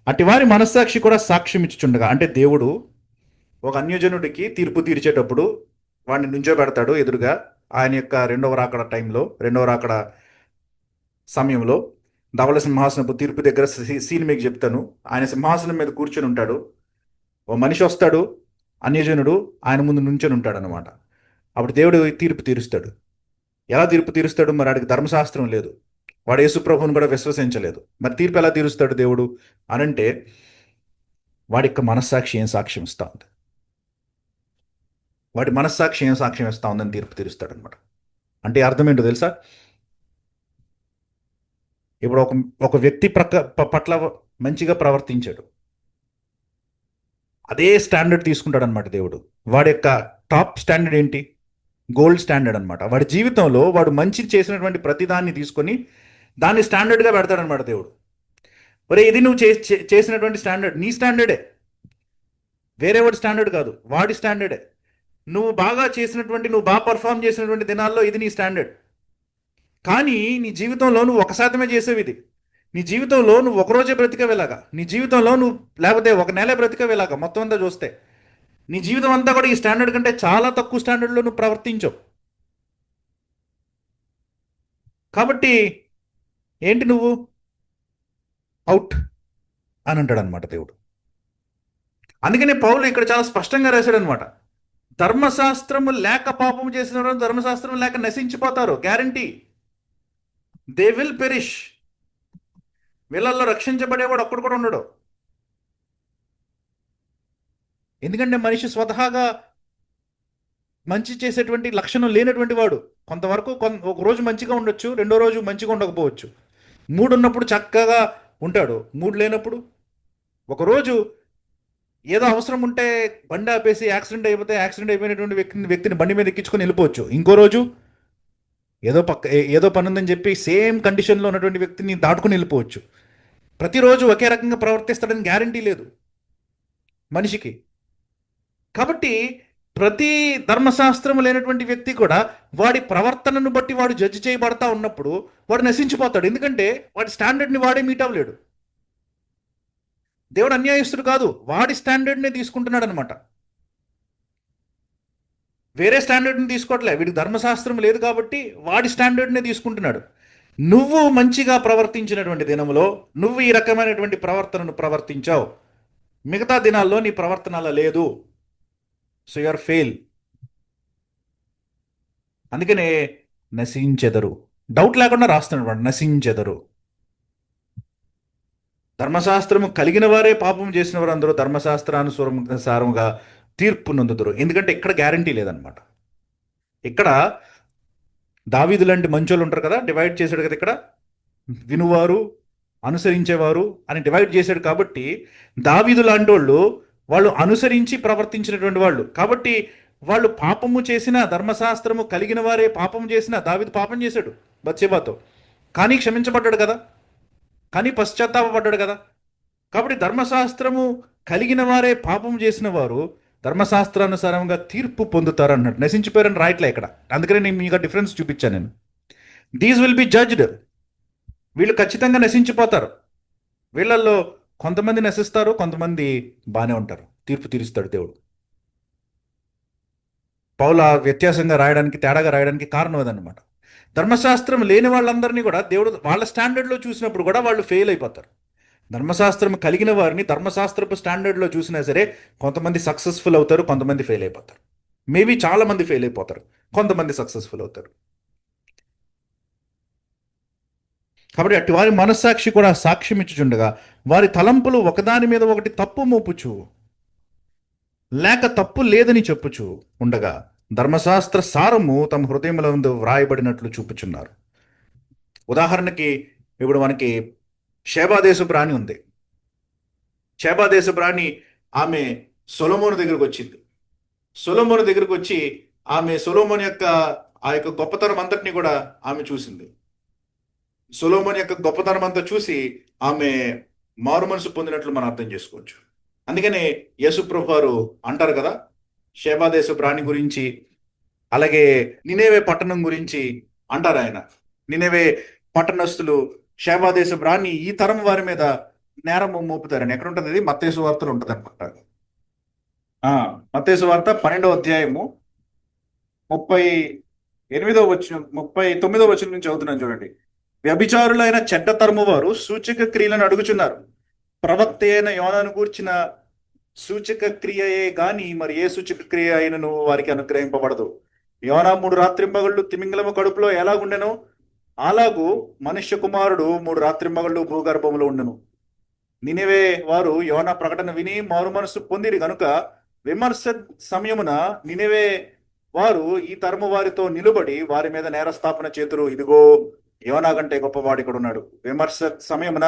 [SPEAKER 1] అట్టి వారి మనస్సాక్షి కూడా సాక్ష్యం ఇచ్చుచుండగా, అంటే దేవుడు ఒక అన్యజనుడికి తీర్పు తీర్చేటప్పుడు వాడిని నుంచోబెడతాడు ఎదురుగా. ఆయన యొక్క రెండవ రాకడ సమయంలో ధవళ సింహాసనపు తీర్పు దగ్గర సీన్ మీకు చెప్తాను. ఆయన సింహాసనం మీద కూర్చొని ఉంటాడు. ఓ మనిషి వస్తాడు, అన్యజనుడు, ఆయన ముందు నుంచొని ఉంటాడు అనమాట. అప్పుడు దేవుడు తీర్పు తీరుస్తాడు. ఎలా తీర్పు తీరుస్తాడు? మరి వాడికి ధర్మశాస్త్రం లేదు, వాడు యేసుప్రభువుని కూడా విశ్వసించలేదు. మరి తీర్పు ఎలా తీరుస్తాడు దేవుడు అనంటే, వాడి యొక్క మనస్సాక్షి ఏం సాక్ష్యం ఇస్తా ఉంది, వాడి మనస్సాక్షి ఏం సాక్ష్యం ఇస్తా ఉందని తీర్పు తీరుస్తాడు అనమాట. అంటే అర్థం ఏంటో తెలుసా? ఇప్పుడు ఒక వ్యక్తి పట్ల మంచిగా ప్రవర్తించాడు, అదే స్టాండర్డ్ తీసుకుంటాడు అనమాట దేవుడు. వాడి యొక్క టాప్ స్టాండర్డ్ ఏంటి? గోల్డ్ స్టాండర్డ్ అనమాట. వాడి జీవితంలో వాడు మంచి చేసినటువంటి ప్రతిదాన్ని తీసుకొని దాన్ని స్టాండర్డ్గా పెడతాడనమాట దేవుడు. ఒరే, ఇది నువ్వు చేసినటువంటి స్టాండర్డ్, నీ స్టాండర్డే, వేరే వాడి స్టాండర్డ్ కాదు, వాడి స్టాండర్డే. నువ్వు బాగా పర్ఫామ్ చేసినటువంటి దినాల్లో ఇది నీ స్టాండర్డ్. కానీ నీ జీవితంలో నువ్వు 1% చేసేవి ఇది. నీ జీవితంలో నువ్వు ఒకరోజే బ్రతికవేలాగా, నీ జీవితంలో నువ్వు లేకపోతే ఒక నెలే బ్రతికవేలాగా, మొత్తం అంతా చూస్తే నీ జీవితం అంతా కూడా ఈ స్టాండర్డ్ కంటే చాలా తక్కువ స్టాండర్డ్లో నువ్వు ప్రవర్తించవు. కాబట్టి ఏంటి నువ్వు? అవుట్ అని అంటాడు అనమాట దేవుడు. అందుకనే పౌలు ఇక్కడ చాలా స్పష్టంగా రాశాడు అనమాట. ధర్మశాస్త్రము లేక పాపము చేసిన వారు ధర్మశాస్త్రం లేక నశించిపోతారు, గ్యారంటీ. They will perish. వీళ్ళల్లో రక్షించబడేవాడు ఒక్కడు కూడా ఉండడు. ఎందుకంటే మనిషి స్వతహాగా మంచి చేసేటువంటి లక్షణం లేనటువంటి వాడు. కొంతవరకు ఒక రోజు మంచిగా ఉండొచ్చు, రెండో రోజు మంచిగా ఉండకపోవచ్చు. మూడు ఉన్నప్పుడు చక్కగా ఉంటాడు, మూడు లేనప్పుడు ఒకరోజు ఏదో అవసరం ఉంటే బండి ఆపేసి యాక్సిడెంట్ అయిపోయినటువంటి వ్యక్తిని బండి మీద ఎక్కించుకొని వెళ్ళిపోవచ్చు. ఇంకో రోజు ఏదో పని ఉందని చెప్పి సేమ్ కండిషన్లో ఉన్నటువంటి వ్యక్తిని దాటుకుని వెళ్ళిపోవచ్చు. ప్రతిరోజు ఒకే రకంగా ప్రవర్తిస్తాడని గ్యారంటీ లేదు మనిషికి. కాబట్టి ప్రతి ధర్మశాస్త్రం లేనటువంటి వ్యక్తి కూడా వాడి ప్రవర్తనను బట్టి వాడు జడ్జి చేయబడతా ఉన్నప్పుడు వాడు నశించిపోతాడు. ఎందుకంటే వాడి స్టాండర్డ్ని వాడే మీట్ అవ్వలేడు. దేవుడు అన్యాయస్తుడు కాదు, వాడి స్టాండర్డ్నే తీసుకుంటున్నాడు అనమాట. వేరే స్టాండర్డ్ని తీసుకోవట్లే. వీడికి ధర్మశాస్త్రం లేదు కాబట్టి వాడి స్టాండర్డ్నే తీసుకుంటున్నాడు. నువ్వు మంచిగా ప్రవర్తించినటువంటి దినములో నువ్వు ఈ రకమైనటువంటి ప్రవర్తనను ప్రవర్తించావు, మిగతా దినాల్లో నీ ప్రవర్తన అలా లేదు. So you are fail. అందుకనే నశించెదరు. డౌట్ లేకుండా రాస్తున్నాడు వాడు, నశించెదరు. ధర్మశాస్త్రము కలిగిన వారే పాపం చేసిన వారు అందరూ ధర్మశాస్త్రానుసారముగా తీర్పు నొందుదురు. ఎందుకంటే ఇక్కడ గ్యారంటీ లేదనమాట. ఇక్కడ దావీదు లాంటి మంచోళ్ళు ఉంటారు కదా, డివైడ్ చేశాడు కదా ఇక్కడ, వినువారు అనుసరించేవారు అని డివైడ్ చేశాడు. కాబట్టి దావీదు లాంటి వాళ్ళు అనుసరించి ప్రవర్తించినటువంటి వాళ్ళు కాబట్టి వాళ్ళు పాపము చేసిన, ధర్మశాస్త్రము కలిగిన వారే పాపం చేసిన, దావీదు పాపం చేశాడు బత్షెబాతో, కానీ క్షమించబడ్డాడు కదా, కానీ పశ్చాత్తాపడ్డాడు కదా. కాబట్టి ధర్మశాస్త్రము కలిగిన వారే పాపం చేసిన వారు ధర్మశాస్త్రానుసారంగా తీర్పు పొందుతారు అన్నట్టు. నశించిపోయారని రాయట్లే ఇక్కడ. అందుకనే నేను మీకు డిఫరెన్స్ చూపించాను నేను. These will be judged. వీళ్ళు ఖచ్చితంగా నశించిపోతారు. వీళ్ళల్లో కొంతమంది నశిస్తారు, కొంతమంది బాగానే ఉంటారు. తీర్పు తీరుస్తాడు దేవుడు. పౌలు ఆ వ్యత్యాసంగా రాయడానికి, తేడాగా రాయడానికి కారణం అదనమాట. ధర్మశాస్త్రం లేని వాళ్ళందరినీ కూడా దేవుడు వాళ్ళ స్టాండర్డ్లో చూసినప్పుడు కూడా వాళ్ళు ఫెయిల్ అయిపోతారు. ధర్మశాస్త్రం కలిగిన వారిని ధర్మశాస్త్రపు స్టాండర్డ్లో చూసినా సరే కొంతమంది సక్సెస్ఫుల్ అవుతారు, కొంతమంది ఫెయిల్ అయిపోతారు. మేబీ చాలా మంది ఫెయిల్ అయిపోతారు, కొంతమంది సక్సెస్ఫుల్ అవుతారు. కాబట్టి అటు వారి మనస్సాక్షి కూడా సాక్ష్యం ఇచ్చుచుండగా వారి తలంపులు ఒకదాని మీద ఒకటి తప్పు మోపుచు లేక తప్పు లేదని చెప్పుచు ఉండగా ధర్మశాస్త్ర సారము తమ హృదయములందు వ్రాయబడినట్లు చూపుచున్నారు. ఉదాహరణకి ఇప్పుడు మనకి షేబాదేశపు రాణి ఉంది. షేబాదేశపు రాణి ఆమె సొలొమోను దగ్గరకు వచ్చింది. సొలొమోను దగ్గరకు వచ్చి ఆమె సొలొమోను యొక్క ఆ యొక్క గొప్పతనం అంతటిని కూడా ఆమె చూసింది. సొలొమోను యొక్క గొప్పతనం అంతా చూసి ఆమె మారు మనసు పొందినట్లు మనం అర్థం చేసుకోవచ్చు. అందుకనే యేసుప్రభు వారు అంటారు కదా, షేబాదేశపు రాణి గురించి, అలాగే నినేవే పట్టణం గురించి అంటారు ఆయన. నినేవే పట్టణస్థులు షేబాదేశపు రాణి ఈ తరం వారి మీద నేరం మోపుతారని. ఎక్కడ ఉంటుంది? ఇది మత్తయి సువార్తలో ఉంటుంది అనమాట. మత్తయి సువార్త 12వ అధ్యాయము 39వ వచనం నుంచి చదువుతున్నాను చూడండి. వ్యభిచారులైన చెడ్డ తరము వారు సూచక క్రియలను అడుగుచున్నారు. ప్రవక్త అయిన యోనాను గూర్చిన సూచక క్రియయే గాని మరి ఏ సూచక క్రియ అయినను వారికి అనుగ్రహింపబడదు. యోనా 3 రాత్రింబగళ్ళు తిమింగలము కడుపులో ఎలాగుండెనో అలాగూ మనుష్య కుమారుడు 3 రాత్రింబగళ్ళు భూగర్భములో ఉండెను. నినివే వారు యోనా ప్రకటన విని మారు మనసు పొందిరి గనుక విమర్శ సమయమున నినివే వారు ఈ తరము వారితో నిలబడి వారి మీద నేరస్థాపన చేతురు. ఇదిగో యోనా కంటే గొప్పవాడు ఇక్కడ ఉన్నాడు. విమర్శ సమయమున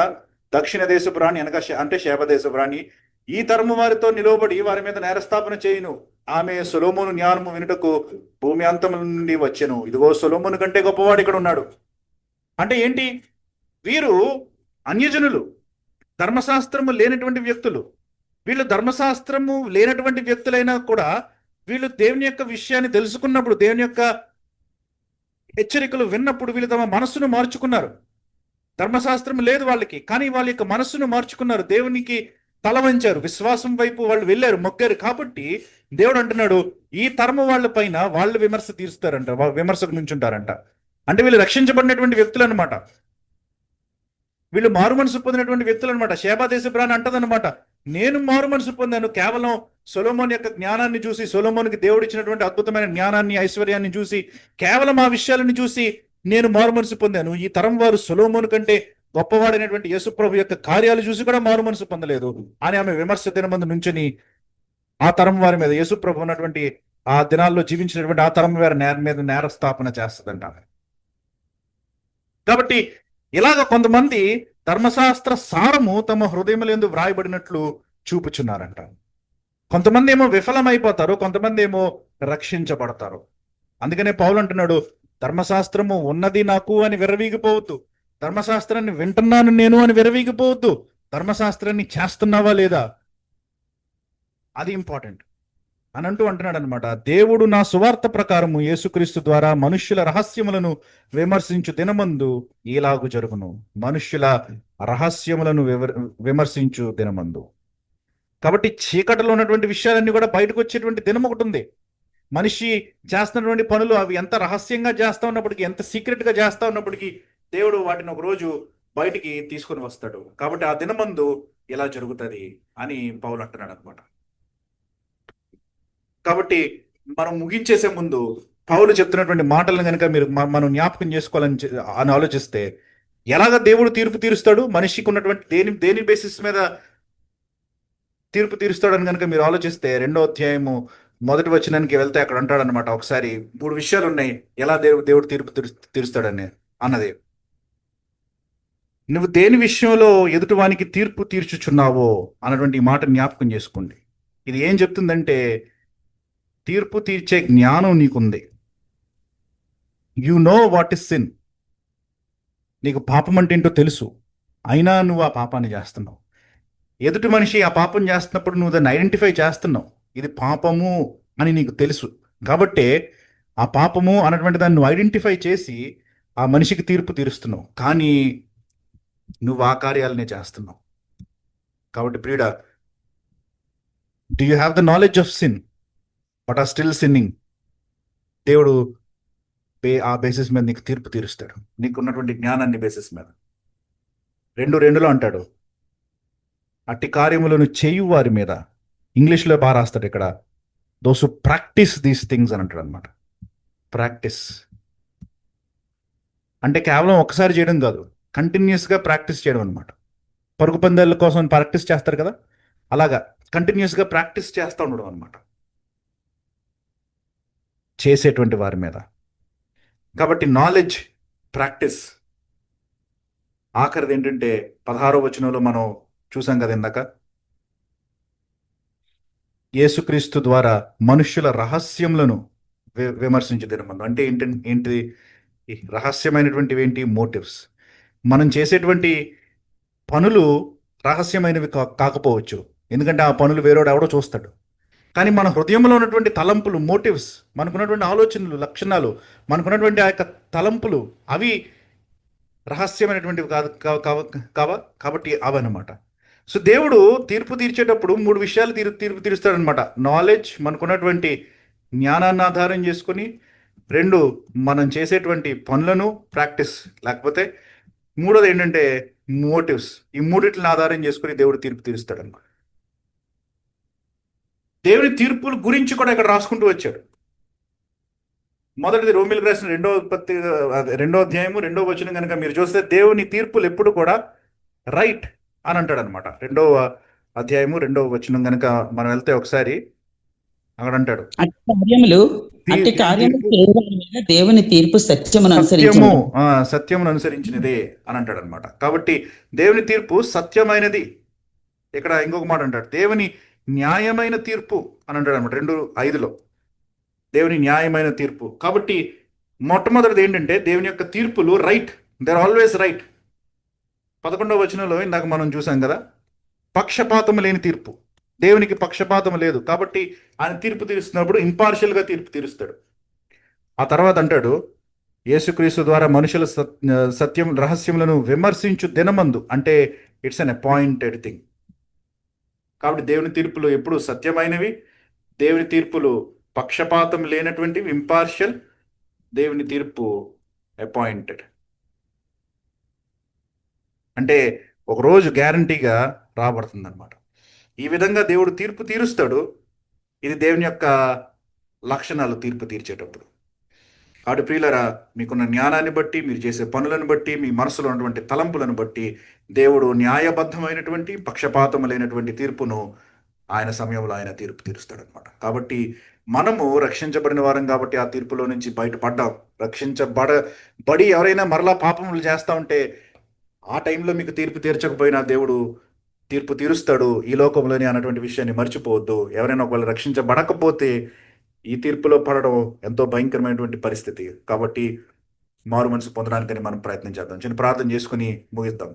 [SPEAKER 1] దక్షిణ దేశపు రాణి అనగా అంటే షేబదేశపు రాణి ఈ తరము వారితో నిలబడి వారి మీద నేరస్థాపన చేయును. ఆమె సొలొమోను జ్ఞానము వినుటకు భూమి అంతము నుండి వచ్చెను. ఇదిగో సొలొమోను కంటే గొప్పవాడు ఇక్కడ ఉన్నాడు. అంటే ఏంటి? వీరు అన్యజనులు, ధర్మశాస్త్రము లేనటువంటి వ్యక్తులు. వీళ్ళు ధర్మశాస్త్రము లేనటువంటి వ్యక్తులైనా కూడా వీళ్ళు దేవుని యొక్క విషయాన్ని తెలుసుకున్నప్పుడు, దేవుని యొక్క హెచ్చరికలు విన్నప్పుడు వీళ్ళు తమ మనస్సును మార్చుకున్నారు. ధర్మశాస్త్రం లేదు వాళ్ళకి, కానీ వాళ్ళ యొక్క మనస్సును మార్చుకున్నారు. దేవునికి తల వంచారు, విశ్వాసం వైపు వాళ్ళు వెళ్ళారు, మొక్కారు. కాబట్టి దేవుడు అంటున్నాడు, ఈ తరము వాళ్ళ పైన వాళ్ళు విమర్శ తీరుస్తారంట, విమర్శకు నుంచుంటారంట. అంటే వీళ్ళు రక్షించబడినటువంటి వ్యక్తులు అనమాట. వీళ్ళు మారు మనసు పొందినటువంటి వ్యక్తులు అనమాట. షేబాదేశపు రాణి అంటదనమాట, నేను మారు మనసు పొందాను కేవలం సొలొమోను యొక్క జ్ఞానాన్ని చూసి, సొలొమోనుకి దేవుడు ఇచ్చినటువంటి అద్భుతమైన జ్ఞానాన్ని, ఐశ్వర్యాన్ని చూసి, కేవలం ఆ విషయాలను చూసి నేను మారు మనసు పొందాను. ఈ తరం వారు సొలొమోను కంటే గొప్పవాడైనటువంటి యేసుప్రభు యొక్క కార్యాలు చూసి కూడా మారు మనసు పొందలేదు అని ఆమె విమర్శ దినమందు నుంచొని ఆ తరం వారి మీద, యేసుప్రభు ఉన్నటువంటి ఆ దినాల్లో జీవించినటువంటి ఆ తరం వారి మీద నేరస్థాపన చేస్తుందంట. కాబట్టి ఇలాగ కొంతమంది ధర్మశాస్త్ర సారము తమ హృదయములందు వ్రాయబడినట్లు చూపుచున్నారంట. కొంతమంది ఏమో విఫలమైపోతారు, కొంతమంది ఏమో రక్షించబడతారు. అందుకనే పౌలు అంటున్నాడు, ధర్మశాస్త్రము ఉన్నది నాకు అని విర్రవీగిపోవద్దు, ధర్మశాస్త్రాన్ని వింటున్నాను నేను అని విర్రవీగిపోవద్దు. ధర్మశాస్త్రాన్ని చేస్తున్నావా లేదా, అది ఇంపార్టెంట్ అని అంటున్నాడు అనమాట. దేవుడు నా సువార్త ప్రకారము యేసుక్రీస్తు ద్వారా మనుష్యుల రహస్యములను విమర్శించు దినమందు ఇలాగు జరుగును. మనుష్యుల రహస్యములను విమర్శించు దినమందు. కాబట్టి చీకటిలో ఉన్నటువంటి విషయాలన్నీ కూడా బయటకు వచ్చేటువంటి దినం ఒకటి ఉంది. మనిషి చేస్తున్నటువంటి పనులు అవి ఎంత రహస్యంగా చేస్తా ఉన్నప్పటికీ, ఎంత సీక్రెట్ గా చేస్తా ఉన్నప్పటికీ దేవుడు వాటిని ఒక రోజు బయటికి తీసుకొని వస్తాడు. కాబట్టి ఆ దినమందు ఇలా జరుగుతుంది అని పౌలు అంటున్నాడు అనమాట. కాబట్టి మనం ముగించేసే ముందు పౌలు చెప్తున్నటువంటి మాటలను కనుక మీరు మనం జ్ఞాపకం చేసుకోవాలని అని ఆలోచిస్తే, ఎలాగ దేవుడు తీర్పు తీరుస్తాడు, మనిషికి ఉన్నటువంటి దేని బేసిస్ మీద తీర్పు తీరుస్తాడని కనుక మీరు ఆలోచిస్తే, 2వ అధ్యాయము 1వ వచనానికి వెళ్తే అక్కడ అంటాడనమాట. ఒకసారి 3 విషయాలు ఉన్నాయి ఎలా దేవుడు తీర్పు తీరుస్తాడని అన్నది. నువ్వు దేని విషయంలో ఎదుటివానికి తీర్పు తీర్చుచున్నావో అన్నటువంటి ఈ మాట జ్ఞాపకం చేసుకోండి. ఇది ఏం చెప్తుందంటే, తీర్పు తీర్చే జ్ఞానం నీకుంది. You know what is sin. నీకు పాపం అంటే ఏంటో తెలుసు, అయినా నువ్వు ఆ పాపాన్ని చేస్తున్నావు. ఎదుటి మనిషి ఆ పాపం చేస్తున్నప్పుడు నువ్వు దాన్ని ఐడెంటిఫై చేస్తున్నావు, ఇది పాపము అని నీకు తెలుసు. కాబట్టే ఆ పాపము అన్నటువంటి దాన్ని నువ్వు ఐడెంటిఫై చేసి ఆ మనిషికి తీర్పు తీరుస్తున్నావు. కానీ నువ్వు ఆ కార్యాలనే చేస్తున్నావు. కాబట్టి ప్రియుడా, do you have the knowledge of sin but are still sinning? దేవుడు ఆ బేసిస్ మీద నీకు తీర్పు తీరుస్తాడు, నీకున్నటువంటి జ్ఞానాన్ని బేసిస్ మీద. 2:2లో అంటాడు, అట్టి కార్యములను చేయు వారి మీద. ఇంగ్లీష్లో బాగా రాస్తాడు ఇక్కడ, those who practice these things అని అంటాడు అనమాట. ప్రాక్టీస్ అంటే కేవలం ఒకసారి చేయడం కాదు, కంటిన్యూస్గా ప్రాక్టీస్ చేయడం అనమాట. పరుగు పందాల కోసం ప్రాక్టీస్ చేస్తారు కదా, అలాగా కంటిన్యూస్గా ప్రాక్టీస్ చేస్తూ ఉండడం అనమాట చేసేటువంటి వారి మీద. కాబట్టి నాలెడ్జ్, ప్రాక్టీస్. ఆఖరిది ఏంటంటే 16వ వచనంలో మనం చూసాం కదా ఇందాక, యేసుక్రీస్తు ద్వారా మనుష్యుల రహస్యములను విమర్శించే దినమందు. అంటే ఏంటిది ఈ రహస్యమైనటువంటివి ఏంటి? మోటివ్స్. మనం చేసేటువంటి పనులు రహస్యమైనవి కాకపోవచ్చు, ఎందుకంటే ఆ పనులు వేరేవాడు ఎవడో చూస్తాడు. కానీ మన హృదయంలో ఉన్నటువంటి తలంపులు, మోటివ్స్, మనకున్నటువంటి ఆలోచనలు, లక్షణాలు, మనకున్నటువంటి ఆ యొక్క తలంపులు, అవి రహస్యమైనటువంటివి కావా? కాబట్టి అవన్నమాట. సో దేవుడు తీర్పు తీర్చేటప్పుడు 3 విషయాలు తీర్పు తీరుస్తాడనమాట. నాలెడ్జ్, మనకున్నటువంటి జ్ఞానాన్ని ఆధారం చేసుకొని. 2, మనం చేసేటువంటి పనులను ప్రాక్టీస్, లేకపోతే 3వది ఏంటంటే మోటివ్స్. ఈ మూడిటిని ఆధారం చేసుకుని దేవుడు తీర్పు తీరుస్తాడనమాట. దేవుని తీర్పుల గురించి కూడా ఇక్కడ రాసుకుంటూ వచ్చాడు. మొదటిది రోమిలకు రాసిన 2వ అధ్యాయము 2వ వచనం కనుక మీరు చూస్తే, దేవుని తీర్పులు ఎప్పుడు కూడా రైట్ అని అంటాడు అనమాట. 2వ అధ్యాయము 2వ వచనం కనుక మనం వెళ్తే ఒకసారి అక్కడ అంటాడు,
[SPEAKER 2] దేవుని తీర్పు
[SPEAKER 1] సత్యమును అనుసరించినదే అని అంటాడు అనమాట. కాబట్టి దేవుని తీర్పు సత్యమైనది. ఇక్కడ ఇంకొక మాట అంటాడు, దేవుని న్యాయమైన తీర్పు అని అంటాడు అనమాట. 2:5లో దేవుని న్యాయమైన తీర్పు. కాబట్టి మొట్టమొదటిది ఏంటంటే దేవుని యొక్క తీర్పులు right, they are always right. 11వ వచనంలో ఇందాక మనం చూసాం కదా, పక్షపాతం లేని తీర్పు. దేవునికి పక్షపాతం లేదు, కాబట్టి ఆయన తీర్పు తీరుస్తున్నప్పుడు ఇంపార్షియల్గా తీర్పు తీరుస్తాడు. ఆ తర్వాత అంటాడు, యేసుక్రీస్తు ద్వారా మనుషుల సత్యం రహస్యములను విమర్శించు దినమందు. అంటే ఇట్స్ అన్ అపాయింటెడ్ థింగ్. కాబట్టి దేవుని తీర్పులు ఎప్పుడు సత్యమైనవి, దేవుని తీర్పులు పక్షపాతం లేనటువంటివి, ఇంపార్షియల్. దేవుని తీర్పు అపాయింటెడ్. అంటే ఒకరోజు గ్యారంటీగా రాబడుతుంది అనమాట. ఈ విధంగా దేవుడు తీర్పు తీరుస్తాడు. ఇది దేవుని యొక్క లక్షణాలు తీర్పు తీర్చేటప్పుడు. కాబట్టి ప్రియులరా, మీకున్న జ్ఞానాన్ని బట్టి, మీరు చేసే పనులను బట్టి, మీ మనసులో ఉన్నటువంటి తలంపులను బట్టి దేవుడు న్యాయబద్ధమైనటువంటి, పక్షపాతం లేనటువంటి తీర్పును ఆయన సమయంలో ఆయన తీర్పు తీరుస్తాడనమాట. కాబట్టి మనము రక్షించబడిన వారం కాబట్టి ఆ తీర్పులో నుంచి బయటపడ్డాం. రక్షించబడి ఎవరైనా మరలా పాపములు చేస్తూ ఉంటే ఆ టైంలో మీకు తీర్పు తీర్చకపోయినా దేవుడు తీర్పు తీరుస్తాడు ఈ లోకంలోని అన్నటువంటి విషయాన్ని మర్చిపోవద్దు. ఎవరైనా ఒకవేళ రక్షించబడకపోతే ఈ తీర్పులో పడడం ఎంతో భయంకరమైనటువంటి పరిస్థితి. కాబట్టి మారు మనసు పొందడానికని మనం ప్రయత్నం చేద్దాం. చిన్న ప్రార్థన చేసుకుని ముగిద్దాం.